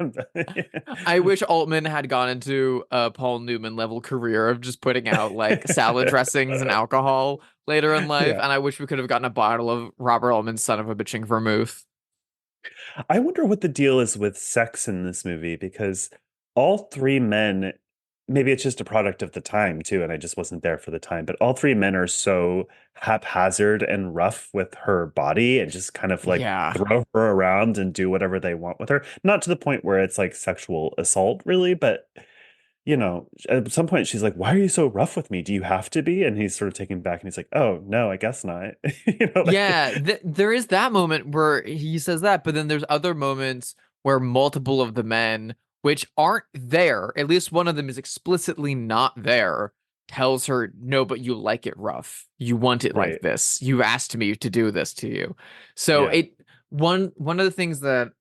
I wish Altman had gone into a Paul Newman level career of just putting out like salad dressings and alcohol later in life. Yeah. And I wish we could have gotten a bottle of Robert Altman's son of a bitching vermouth. I wonder what the deal is with sex in this movie because all three men, maybe it's just a product of the time too, and I just wasn't there for the time, but all three men are so haphazard and rough with her body and just kind of like Yeah. throw her around and do whatever they want with her. Not to the point where it's like sexual assault, really, but at some point she's like, "Why are you so rough with me? Do you have to be?" And he's sort of taken back and he's like, "Oh, no, I guess not." Yeah, there is that moment where he says that, but then there's other moments where multiple of the men which aren't there. At least one of them is explicitly not there. Tells her, no, but you like it rough. You want it like Right. this. You asked me to do this to you. So Yeah. it one of the things that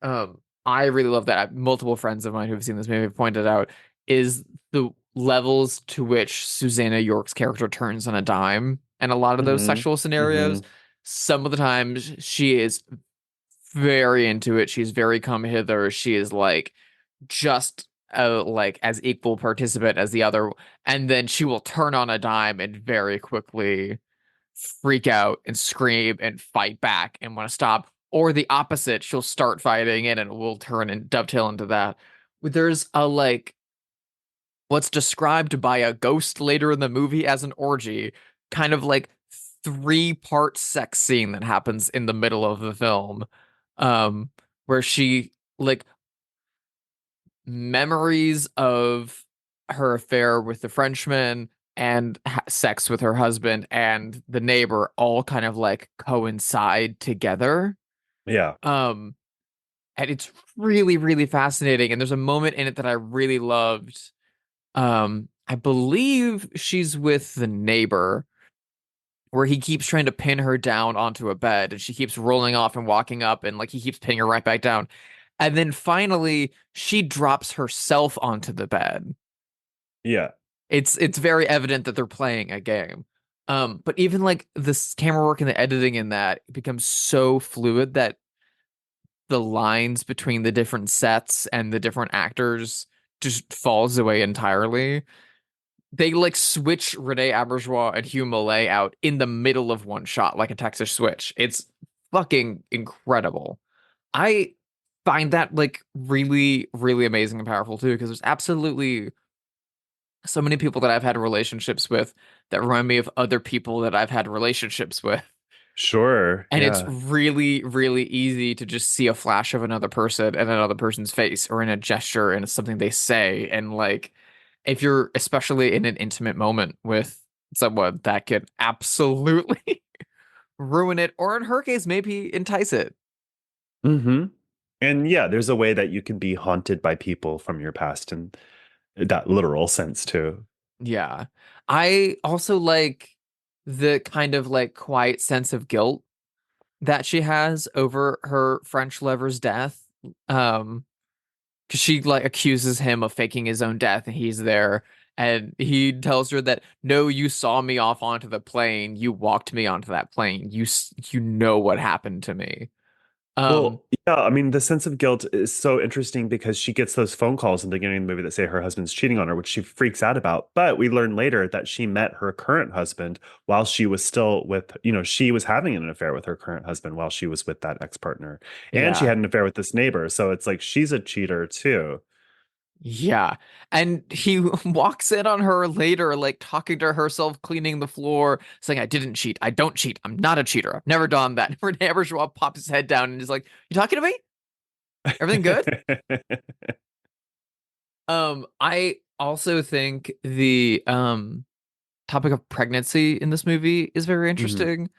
I really love that multiple friends of mine who've seen this movie have pointed out is the levels to which Susanna York's character turns on a dime and a lot of those Hmm. sexual scenarios. Hmm. Some of the times she is very into it. She's very come hither. She is like just like as equal participant as the other, and then she will turn on a dime and very quickly freak out and scream and fight back and want to stop. Or the opposite, she'll start fighting and it will turn and dovetail into that. There's a like what's described by a ghost later in the movie as an orgy, kind of like three-part sex scene that happens in the middle of the film, um, where she like memories of her affair with the Frenchman and sex with her husband and the neighbor all kind of like coincide together. Yeah. Um, and it's really, really fascinating. And there's a moment in it that I really loved. I believe she's with the neighbor where he keeps trying to pin her down onto a bed and she keeps rolling off and walking up and like he keeps pinning her right back down. And then finally she drops herself onto the bed. Yeah. It's very evident that they're playing a game. But even like this camera work and the editing in that becomes so fluid that the lines between the different sets and the different actors just falls away entirely. They like switch Rene Auberjonois and Hugh Millet out in the middle of one shot, like a Texas switch. It's fucking incredible. I find that like really, really amazing and powerful too, because there's absolutely so many people that I've had relationships with that remind me of other people that I've had relationships with. Sure. And it's Yeah. really, really easy to just see a flash of another person and another person's face or in a gesture and it's something they say. And like, if you're especially in an intimate moment with someone, that could absolutely ruin it, or in her case, maybe entice it. Hmm. And yeah, there's a way that you can be haunted by people from your past in that literal sense too. Yeah. I also like the kind of like quiet sense of guilt that she has over her French lover's death. Um, because she like accuses him of faking his own death and he's there and he tells her that no, you saw me off onto the plane, you walked me onto that plane, you know what happened to me. um Well, yeah, I mean, the sense of guilt is so interesting because she gets those phone calls in the beginning of the movie that say her husband's cheating on her, which she freaks out about. But we learn later that she met her current husband while she was still with, she was having an affair with her current husband while she was with that ex-partner. And she yeah, had an affair with this neighbor. So it's like she's a cheater too. yeah, and he walks in on her later like talking to herself, cleaning the floor, saying I didn't cheat, I don't cheat, I'm not a cheater, I've never done that. Renee Auberjonois pops his head down and is like, you talking to me? Everything good? I also think the topic of pregnancy in this movie is very Mhm. interesting.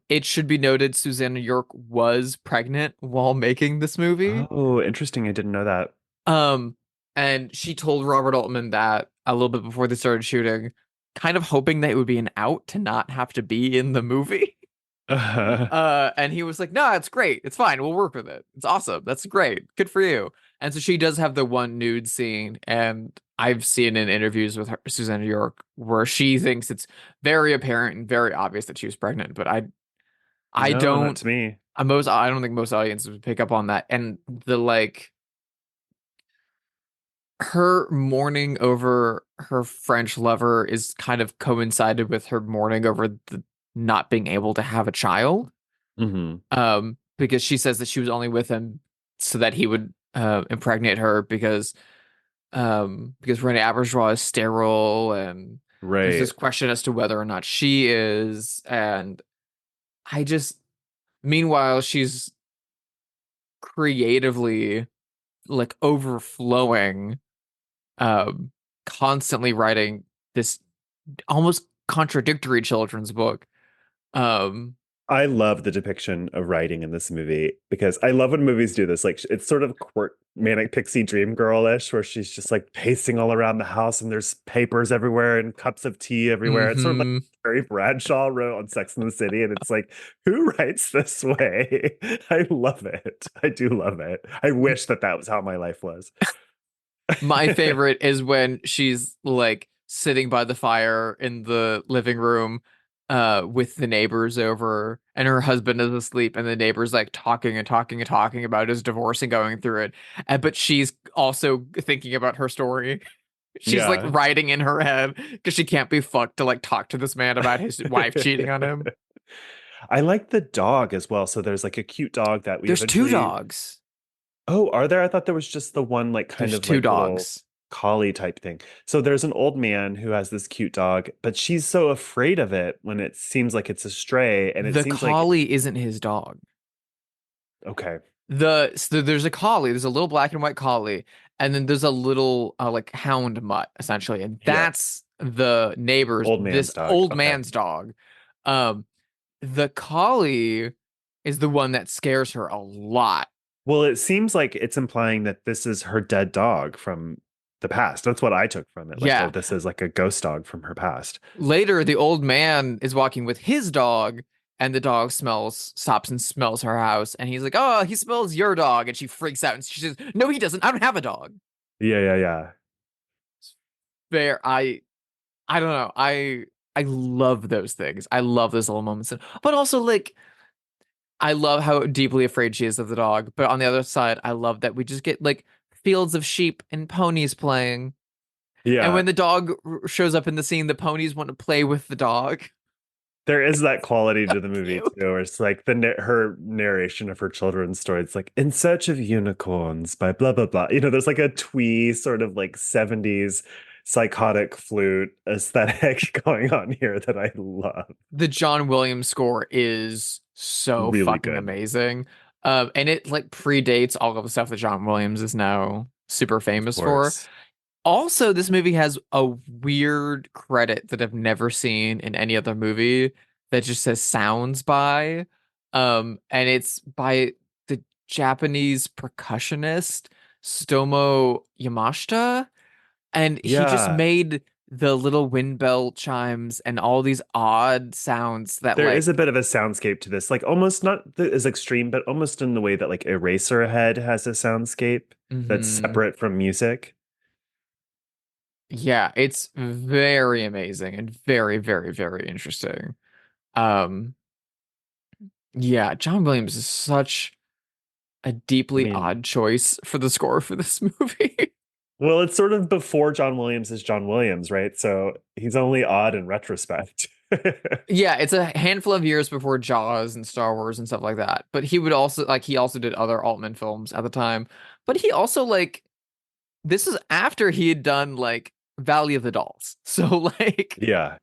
It should be noted Susanna York was pregnant while making this movie. Oh, interesting. I didn't know that. Um, and she told Robert Altman that a little bit before they started shooting, kind of hoping that it would be an out to not have to be in the movie. And he was like, "No, it's great. It's fine. We'll work with it. It's awesome. That's great. Good for you." And so she does have the one nude scene, and I've seen in interviews with her, Susanna York, where she thinks it's very apparent and very obvious that she was pregnant. But I No, not don't, to me. I don't think most audiences would pick up on that. And the like, her mourning over her French lover is kind of coincided with her mourning over the not being able to have a child. Hmm. Because she says that she was only with him so that he would impregnate her because Renee Auberjonois is sterile and there's Right. this question as to whether or not she is. And I just, meanwhile, she's creatively like overflowing, um, constantly writing this almost contradictory children's book. Um, I love the depiction of writing in this movie because I love when movies do this. Like it's sort of manic pixie dream girl-ish, where she's just like pacing all around the house and there's papers everywhere and cups of tea everywhere. It's sort of like Hmm. Carrie Bradshaw wrote on Sex and the City, and it's like, who writes this way? I love it. I do love it. I wish that that was how my life was. My favorite is when she's like sitting by the fire in the living room with the neighbors over and her husband is asleep and the neighbors like talking and talking and talking about his divorce and going through it. But she's also thinking about her story. She's like Yeah. writing in her head because she can't be fucked to like talk to this man about his wife cheating on him. I like the dog as well. So there's like a cute dog that we There's two eventually. dogs. Oh, are there? I thought there was just the one like kind There's of two like little dogs. collie type thing. So there's an old man who has this cute dog, but she's so afraid of it when it seems like it's a stray, and it The seems like collie isn't his dog. okay. So there's a collie, there's a little black and white collie, and then there's a little like hound mutt essentially, and Yeah, that's the neighbor's old this man's dog. old Okay. man's dog. Um, the collie is the one that scares her a lot. Well, it seems like it's implying that this is her dead dog from the past. That's what I took from it. Like, oh, Yeah. this is like a ghost dog from her past. Later, the old man is walking with his dog, and the dog stops and smells her house, and he's like, "Oh, he smells your dog," and she freaks out and she says, "No, he doesn't. I don't have a dog." Yeah, yeah, yeah. Fair. I don't know. I love those things. I love those little moments. But also like I love how deeply afraid she is of the dog. But on the other side, I love that we just get like fields of sheep and ponies playing. And Yeah. when the dog shows up in the scene, the ponies want to play with the dog. There is that quality to the movie too, Cute. where it's like her narration of her children's story. It's like "In Search of Unicorns" by blah blah blah. There's like a twee sort of like 70s psychotic flute aesthetic going on here that I love. The John Williams score is so Really fucking good, amazing. And it like predates all of the stuff that John Williams is now super of famous for. course. Also, this movie has a weird credit that I've never seen in any other movie that just says sounds by. And it's by the Japanese percussionist Stomo Yamashita. And he just Yeah, made the little wind bell chimes and all these odd sounds that there like is a bit of a soundscape to this, like almost not as extreme, but almost in the way that like Eraserhead has a soundscape that's mhm. separate from music. Yeah, it's very amazing and very, very, very interesting. Um Yeah, John Williams is such a I deeply mean, odd choice for the score for this movie. well, it's sort of before John Williams is John Williams, right? So he's only odd in retrospect. Yeah, it's a handful of years before Jaws and Star Wars and stuff like that. But he also did other Altman films at the time. But he also like this is after he had done like Valley of the Dolls. So like Yeah,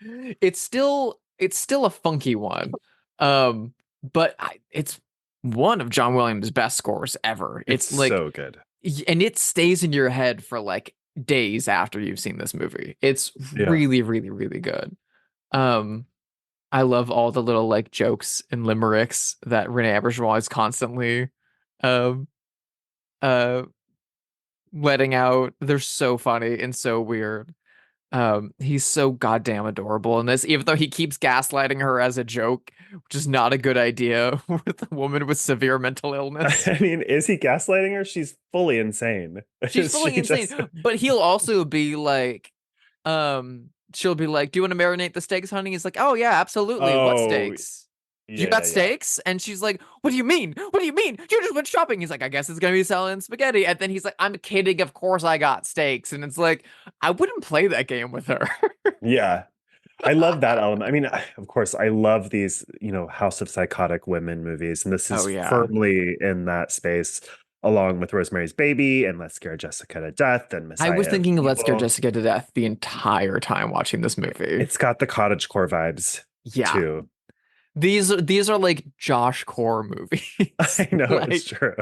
it's still a funky one. Um it's one of John Williams' best scores ever. it's It's like so good. and it stays in your head for like days after you've seen this movie. It's Yeah. really, really, really good. Um, I love all the little like jokes and limericks that Renee Auberjonois is constantly um uh letting out. They're so funny and so weird. He's so goddamn adorable in this, even though he keeps gaslighting her as a joke, which is not a good idea with a woman with severe mental illness. I mean, is he gaslighting her? She's fully insane. She's Is fully she insane, just but he'll also be like, she'll be like, "Do you want to marinate the steaks, honey?" He's like, "Oh yeah, absolutely. What Oh, steaks? You yeah, got yeah, yeah. steaks?" And she's like, "What do you mean? What do you mean? You just went shopping." He's like, "I guess it's gonna be selling spaghetti." And then he's like, "I'm kidding. Of course I got steaks." And it's like, I wouldn't play that game with her. Yeah. I love that element. I mean, of course, I love these, House of Psychotic Women movies, and this Oh is yeah. firmly in that space, along with Rosemary's Baby and Let's Scare Jessica to Death and I was Messiah of thinking of Let's Scare Evil. Jessica to Death the entire time watching this movie. It's got the cottagecore vibes Yeah. too. These are like Josh Core movies. I know it's Like, true.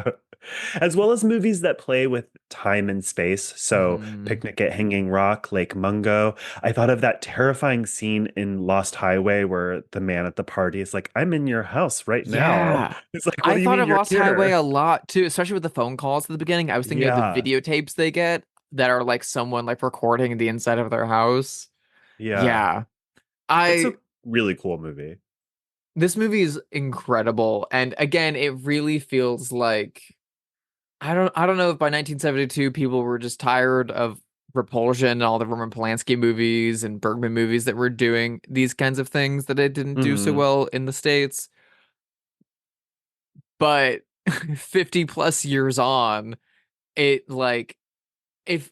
As well as movies that play with time and space. So, mhm. Picnic at Hanging Rock, Lake Mungo. I thought of that terrifying scene in Lost Highway where the man at the party is like, I'm in your house right now. Yeah. It's like, what I do you thought mean of you're Lost Highway here? a lot too, especially with the phone calls at the beginning. I was thinking of the Yeah. videotapes they get that are like someone like recording the inside of their house. Yeah. Yeah. It's a I really cool movie. This movie is incredible. And again, it really feels like I don't know if by 1972 people were just tired of Repulsion and all the Roman Polanski movies and Bergman movies that were doing these kinds of things that it didn't do so Hmm. well in the States. But 50 plus years on, it like if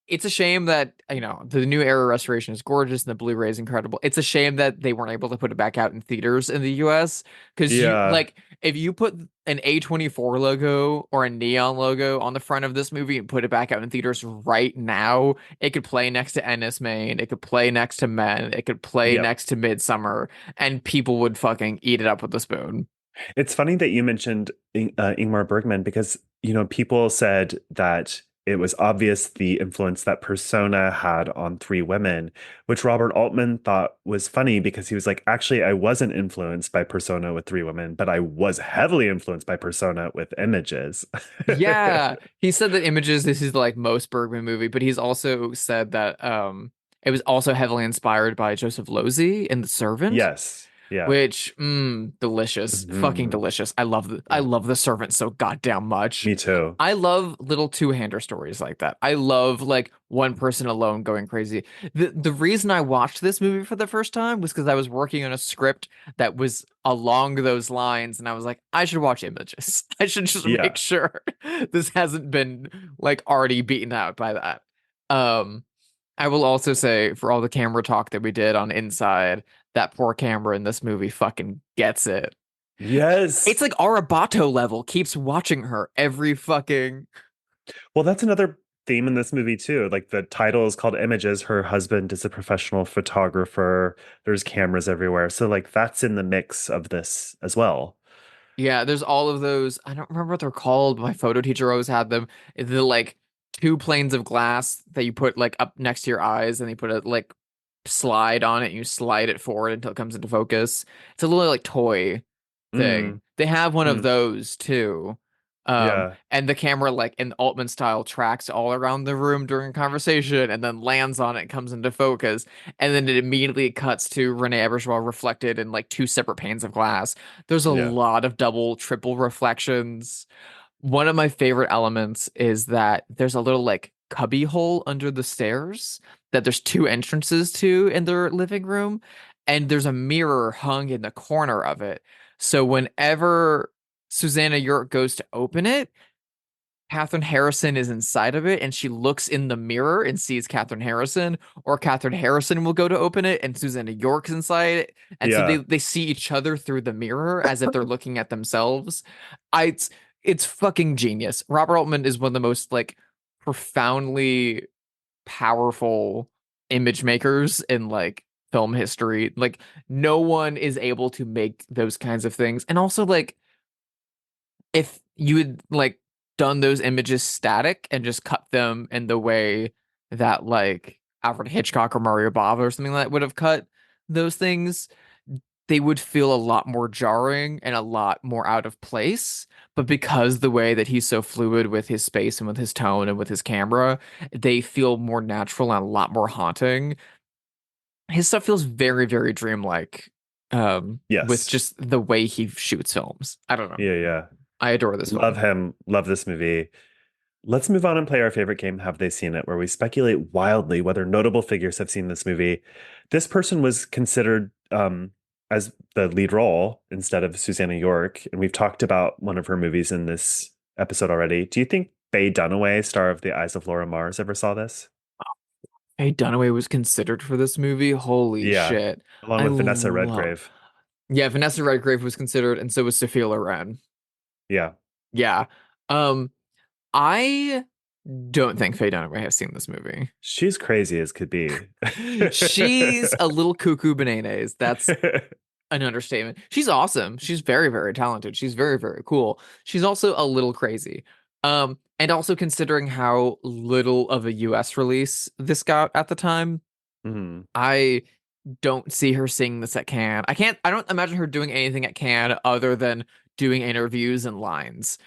it's a shame that the new era restoration is gorgeous and the Blu-ray is incredible. It's a shame that they weren't able to put it back out in theaters in the US because you Yeah. like if you put an A24 logo or a neon logo on the front of this movie and put it back out in theaters right now, it could play next to Ennis Main, it could play next to Men, it could play Yep. next to Midsummer, and people would fucking eat it up with a spoon. It's funny that you mentioned Ingmar Bergman because, people said that it was obvious the influence that Persona had on Three Women, which Robert Altman thought was funny because he was like, actually, I wasn't influenced by Persona with Three Women, but I was heavily influenced by Persona with Images. Yeah, he said that Images this is like most Bergman movie, but he's also said that it was also heavily inspired by Joseph Losey in The Servant, Yes. Yeah. which delicious, fucking Mhm. delicious. I Yeah. love The Servant so goddamn much. Me too. I love little two-hander stories like that. I love like one person alone going crazy. The reason I watched this movie for the first time was because I was working on a script that was along those lines, and I was like, I should watch Images. I should just make Yeah. sure this hasn't been like already beaten out by that. Um, I will also say for all the camera talk that we did on Inside, that poor camera in this movie fucking gets it. Yes. It's like Arabato level, keeps watching her every fucking. Well, that's another theme in this movie too. Like the title is called Images. Her husband is a professional photographer. There's cameras everywhere. So like that's in the mix of this as well. Yeah, there's all of those. I don't remember what they're called. But my photo teacher always had them. The like two planes of glass that you put like up next to your eyes, and you put a like slide on it, and you slide it forward until it comes into focus. It's a little like toy thing. Mm, They have one of mm, those too. yeah. And the camera, like in Altman style, tracks all around the room during conversation and then lands on it and comes into focus. And then it immediately cuts to Rene Auberjonois reflected in like two separate panes of glass. There's a Yeah. lot of double, triple reflections. One of my favorite elements is that there's a little like cubby hole under the stairs that there's two entrances to in their living room, and there's a mirror hung in the corner of it. So whenever Susanna York goes to open it, Catherine Harrison is inside of it and she looks in the mirror and sees Catherine Harrison, or Catherine Harrison will go to open it and Susanna York's inside it. And so Yeah. they see each other through the mirror as if they're looking at themselves. It's fucking genius. Robert Altman is one of the most like profoundly powerful image makers in like film history. Like no one is able to make those kinds of things. And also like if you had like done those images static and just cut them in the way that like Alfred Hitchcock or Mario Bava or something like that would have cut those things, they would feel a lot more jarring and a lot more out of place. But because the way that he's so fluid with his space and with his tone and with his camera, they feel more natural and a lot more haunting. His stuff feels very, very dreamlike, with Yes. just the way he shoots films. I don't know. Yeah. Yeah. I adore this Love film. him. Love this movie. Let's move on and play our favorite game, Have They Seen It, where we speculate wildly whether notable figures have seen this movie. This person was considered as the lead role instead of Susanna York, and we've talked about one of her movies in this episode already. Do you think Faye Dunaway, star of The Eyes of Laura Mars, ever saw this? Faye Dunaway was considered for this movie. Holy Yeah, shit. along I with Vanessa love. Redgrave. Yeah, Vanessa Redgrave was considered, and so was Sophia Loren. Yeah, Yeah. Um, I don't think Faye Dunaway has seen this movie. she's crazy as could be. She's a little cuckoo bananas. That's an understatement. She's awesome. She's very, very talented. She's very, very cool. She's also a little crazy. And also considering how little of a US release this got at the time, Mhm. I don't see her seeing this at Cannes. I don't imagine her doing anything at Cannes other than doing interviews and lines.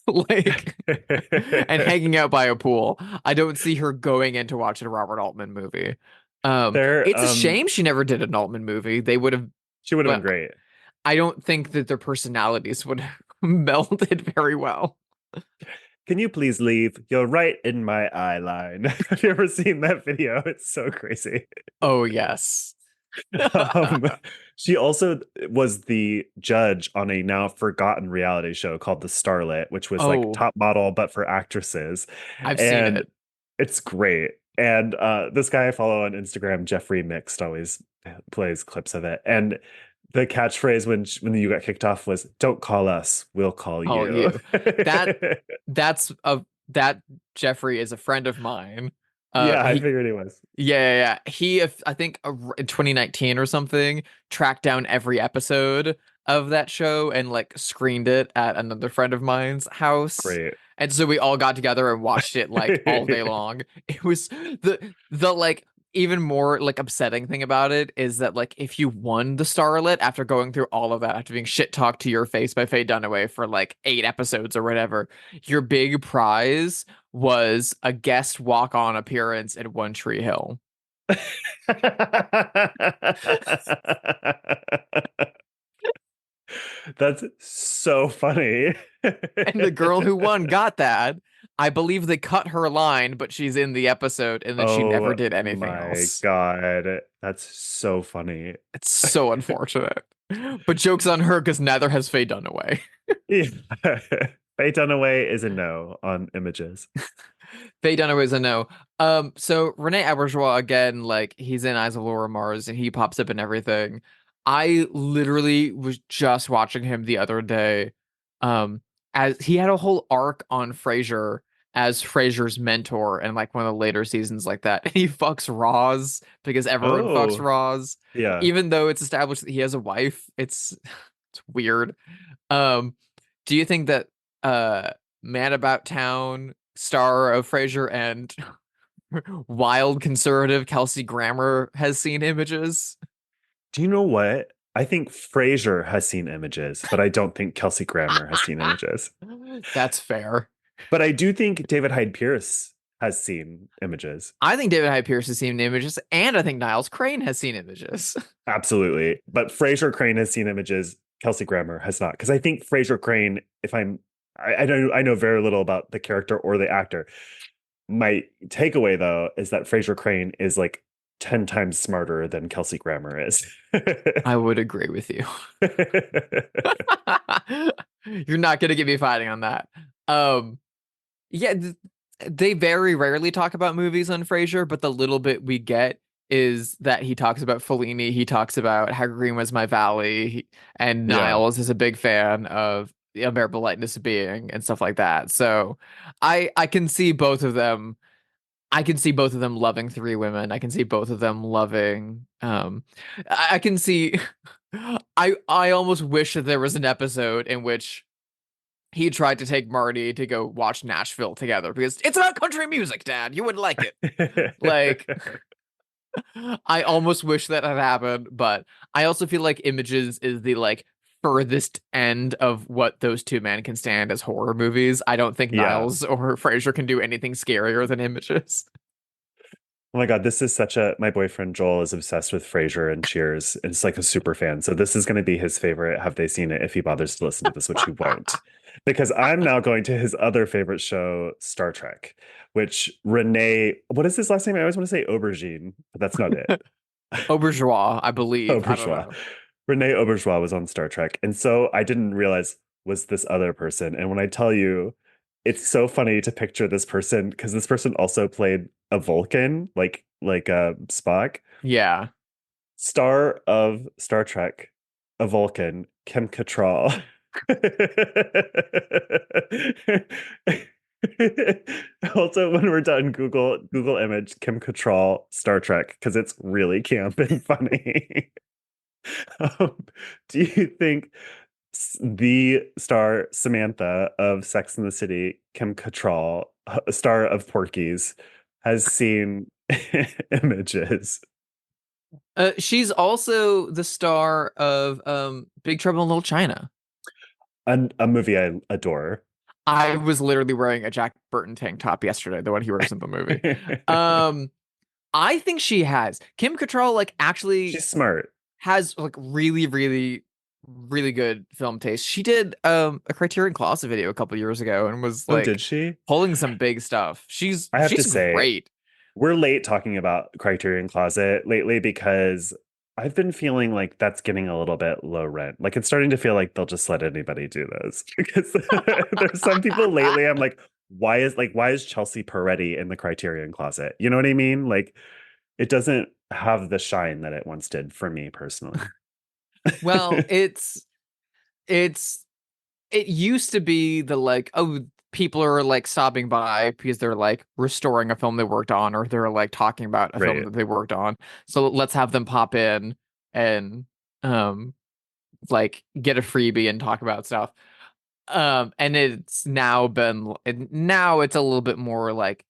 Like and hanging out by a pool. I don't see her going in to watch a Robert Altman movie. There, It's a shame she never did an Altman movie. They would have, she would have been but great. I don't think that their personalities would have melded very well. Can you please leave? You're right in my eye line. Have you ever seen that video? It's so crazy. Oh yes. Um, she also was the judge on a now forgotten reality show called The Starlet, which was like Oh, top model, but for actresses. I've seen And it. it's great. And this guy I follow on Instagram, Jeffrey Mixed, always plays clips of it. And the catchphrase when you got kicked off was, "Don't call us, we'll call Oh, you." you. That that's a that Jeffrey is a friend of mine. Yeah, I He figured he was. Yeah. He, I think in 2019 or something, tracked down every episode of that show and like screened it at another friend of mine's house. Great. And so we all got together and watched it like all day long. It was the like even more like upsetting thing about it is that like if you won the Starlet after going through all of that, after being shit talked to your face by Faye Dunaway for like 8 episodes or whatever, your big prize was a guest walk-on appearance at One Tree Hill. That's so funny. And the girl who won got that. I believe they cut her line, but she's in the episode, and then she never Oh did anything my else. God. That's so funny. It's so unfortunate. But joke's on her because neither has Faye Dunaway. Yeah. Faye Dunaway is a no on images. Faye Dunaway is a no. So Rene Auberjonois again, like he's in Eyes of Laura Mars, and he pops up in everything. I literally was just watching him the other day. As he had a whole arc on Frasier as Frasier's mentor and like one of the later seasons like that. And he fucks Roz because everyone fucks Oh, Roz. yeah. Even though it's established that he has a wife. It's weird. Um, do you think that Man About Town star of Frasier and wild conservative Kelsey Grammer has seen images? Do you know what? I think Frasier has seen images, but I don't think Kelsey Grammer has seen images. That's fair. But I do think David Hyde Pierce has seen images. I think David Hyde Pierce has seen images, and I think Niles Crane has seen images. Absolutely. But Frasier Crane has seen images. Kelsey Grammer has not. Because I think Frasier Crane, if I know very little about the character or the actor. My takeaway though is that Frasier Crane is like 10 times smarter than Kelsey Grammer is. I would agree with you. You're not gonna get me fighting on that. Um, yeah, they very rarely talk about movies on Frasier, but the little bit we get is that he talks about Fellini, he talks about How Green Was My Valley, and Yeah. Niles is a big fan of The Unbearable Lightness of Being and stuff like that. So I can see both of them. I can see both of them loving Three Women. I can see both of them loving I can see I almost wish that there was an episode in which he tried to take Marty to go watch Nashville together because it's about country music, Dad. You wouldn't like it. Like, I almost wish that had happened, but I also feel like Images is the like furthest end of what those two men can stand as horror movies. I don't think Yeah. Niles or Frasier can do anything scarier than Images. Oh my God, this is such a my boyfriend Joel is obsessed with Frasier and Cheers. And it's like a super fan. So this is going to be his favorite Have They Seen It if he bothers to listen to this, which he won't. Because I'm now going to his other favorite show, Star Trek, which Renee, what is his last name? I always want to say Aubergine, but that's not it. Auberjonois, I believe. I don't Auberjois. know. Renee Auberjois was on Star Trek. And so I didn't realize was this other person. And when I tell you, it's so funny to picture this person because this person also played a Vulcan, like Spock, Yeah. star of Star Trek, a Vulcan, Kim Cattrall. Also, when we're done, Google image Kim Cattrall Star Trek because it's really camp and funny. Um, do you think the star Samantha of Sex and the City, Kim Cattrall, star of Porky's, has seen images? She's also the star of Big Trouble in Little China. A movie I adore. I was literally wearing a Jack Burton tank top yesterday, the one he wears in the movie. Um, I think she has. Kim Cattrall like actually She's smart. has like really, really, really good film taste. She did a Criterion Closet video a couple years ago and was Oh, did like she? pulling some big stuff. I have to She's say, great. we're late talking about Criterion Closet lately because I've been feeling like that's getting a little bit low rent. Like it's starting to feel like they'll just let anybody do those. Because there's some people lately I'm like, why is Chelsea Peretti in the Criterion Closet? You know what I mean? Like it doesn't have the shine that it once did for me personally. Well, it's it used to be the like, oh, people are like stopping by because they're like restoring a film they worked on, or they're like talking about a film Right. that they worked on. So let's have them pop in and um like get a freebie and talk about stuff. And it's now now it's a little bit more like,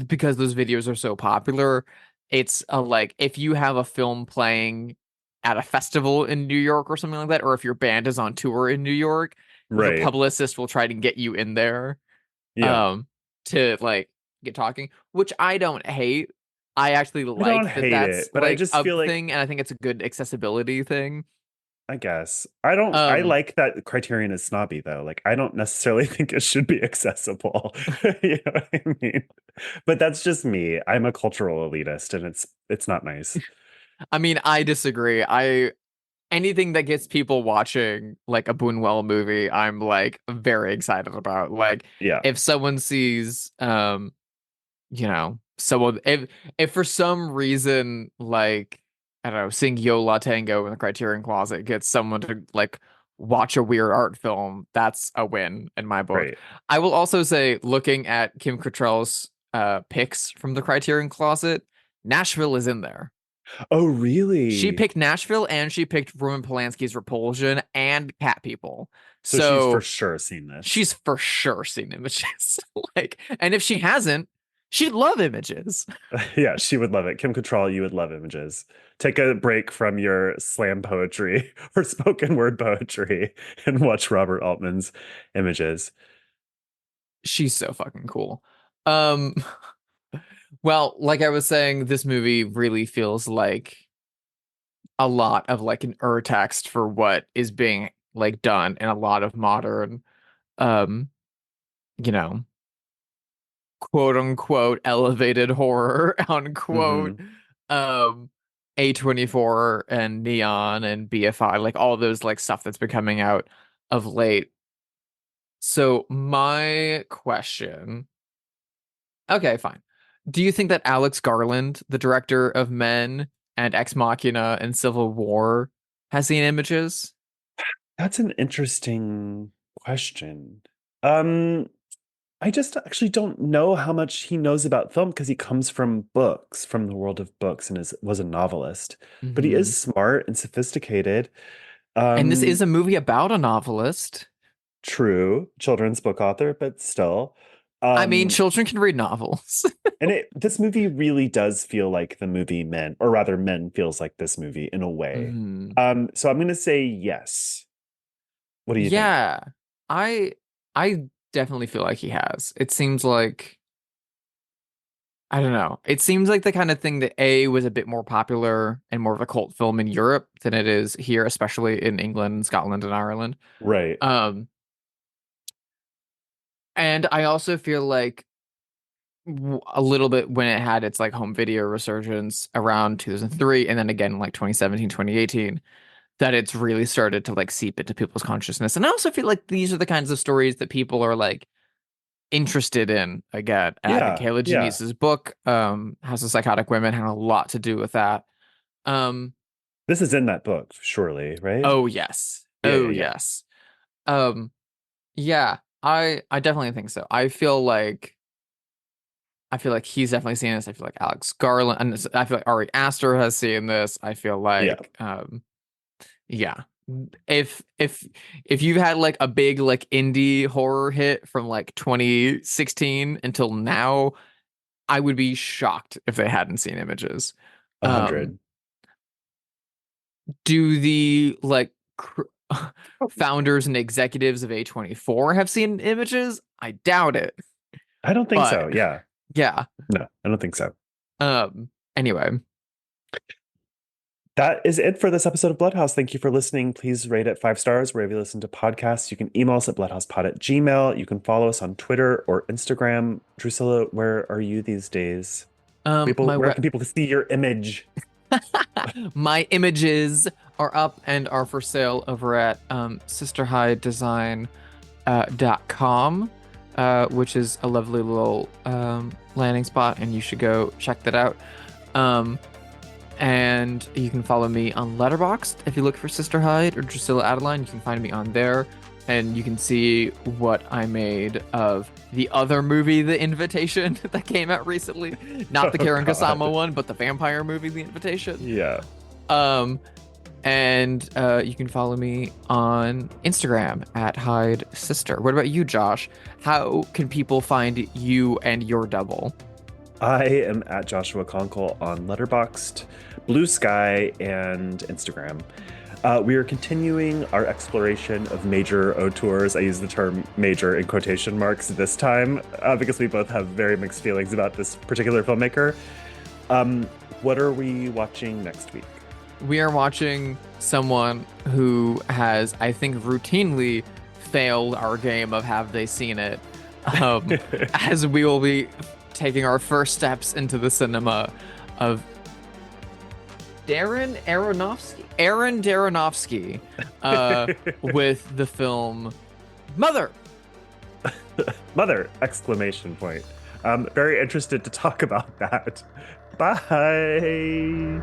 because those videos are so popular, it's a like, if you have a film playing at a festival in New York or something like that, or if your band is on tour in New York, the Right. publicist will try to get you in there Yeah. um to like get talking, which I don't hate. I actually I don't like that hate that's it, but I like just a feel like thing, and I think it's a good accessibility thing. I guess. I don't I Um like that Criterion is snobby though. Like I don't necessarily think it should be accessible. You know what I mean? But that's just me. I'm a cultural elitist and it's not nice. I mean, I disagree. I Anything that gets people watching like a Buñuel movie, I'm like very excited about. Like Yeah. if someone sees someone, if for some reason, like, I don't know, seeing Yo La Tango in the Criterion Closet gets someone to like watch a weird art film, that's a win in my book. Right. I will also say, looking at Kim Cattrall's picks from the Criterion Closet, Nashville is in there. Oh, She really? picked Nashville, and she picked Roman Polanski's Repulsion and Cat People. So she's for So sure seen this. she's for sure seen Images. Like, and if she hasn't, she'd love Images. Yeah, she would love it. Kim Cattrall, you would love images. Take a break from your slam poetry or spoken word poetry and watch Robert Altman's images. She's so fucking cool. Um, well, like I was saying, this movie really feels like a lot of like an urtext for what is being like done in a lot of modern, um, you know, quote unquote elevated horror, unquote, Hmm. um A24 and Neon and BFI, like all those like stuff that's been coming out of late. So my question, okay, fine. Do you think that Alex Garland, the director of Men and Ex Machina and Civil War, has seen Images? That's an interesting question. Um, I just actually don't know how much he knows about film because he comes from books, from the world of books, and was a novelist. But he Hmm. is smart and sophisticated. And this is Um, a movie about a novelist. True, children's book author, but still. I mean, Um, children can read novels. and this movie really does feel like the movie Men, or rather, Men feels like this movie in a way. Hmm. So I'm gonna say yes. What do you think? Yeah, I I definitely feel like he has. It seems like, I don't know. It seems like the kind of thing that A was a bit more popular and more of a cult film in Europe than it is here, especially in England, Scotland, and Ireland. Right. Um, and I also feel like a little bit when it had its like home video resurgence around 2003, and then again like 2017, 2018, that it's really started to like seep into people's consciousness. And I also feel like these are the kinds of stories that people are like interested in again. And I think Yeah. Kayla Yeah. Janice's book, House of Psychotic Women, had a lot to do with that. Um, This is in that book, surely, right? oh yes. Yeah, Oh yeah, yeah. yes. Um, yeah, I definitely think so. I feel like he's definitely seen this. I feel like Alex Garland, and I feel like Ari Aster has seen this. I feel Yeah. like Yeah. If you've had like a big like indie horror hit from like 2016 until now, I would be shocked if they hadn't seen Images. A Um, hundred. do the like founders and executives of A24 have seen Images? I doubt it. I don't think But so. Yeah. yeah. No, I don't think so. Anyway, That is it for this episode of Bloodhouse. Thank you for listening. Please rate it 5 stars wherever you listen to podcasts. You can email us at bloodhousepod@gmail.com. You can follow us on Twitter or Instagram. Drusilla, where are you these days? People, my where can people see your image? my images are up and are for sale over at sisterhidedesign.com, which is a lovely little landing spot, and you should go check that out. And you can follow me on Letterboxd. If you look for Sister Hyde or Drusilla Adeline, you can find me on there. And you can see what I made of the other movie, The Invitation, that came out recently. Not the Karen Kusama one, but the vampire movie, The Invitation. Yeah. And you can follow me on Instagram at Hyde Sister. What about you, Josh? How can people find you and your double? I am at Joshua Conkel on Letterboxd, Blue Sky, and Instagram. We are continuing our exploration of major auteurs. I use the term major in quotation marks this time because we both have very mixed feelings about this particular filmmaker. What are we watching next week? We are watching someone who has, I think, routinely failed our game of Have They Seen It? As we will be taking our first steps into the cinema of Aaron Darrenovsky with the film Mother. Mother! Exclamation point. Very interested to talk about that. Bye.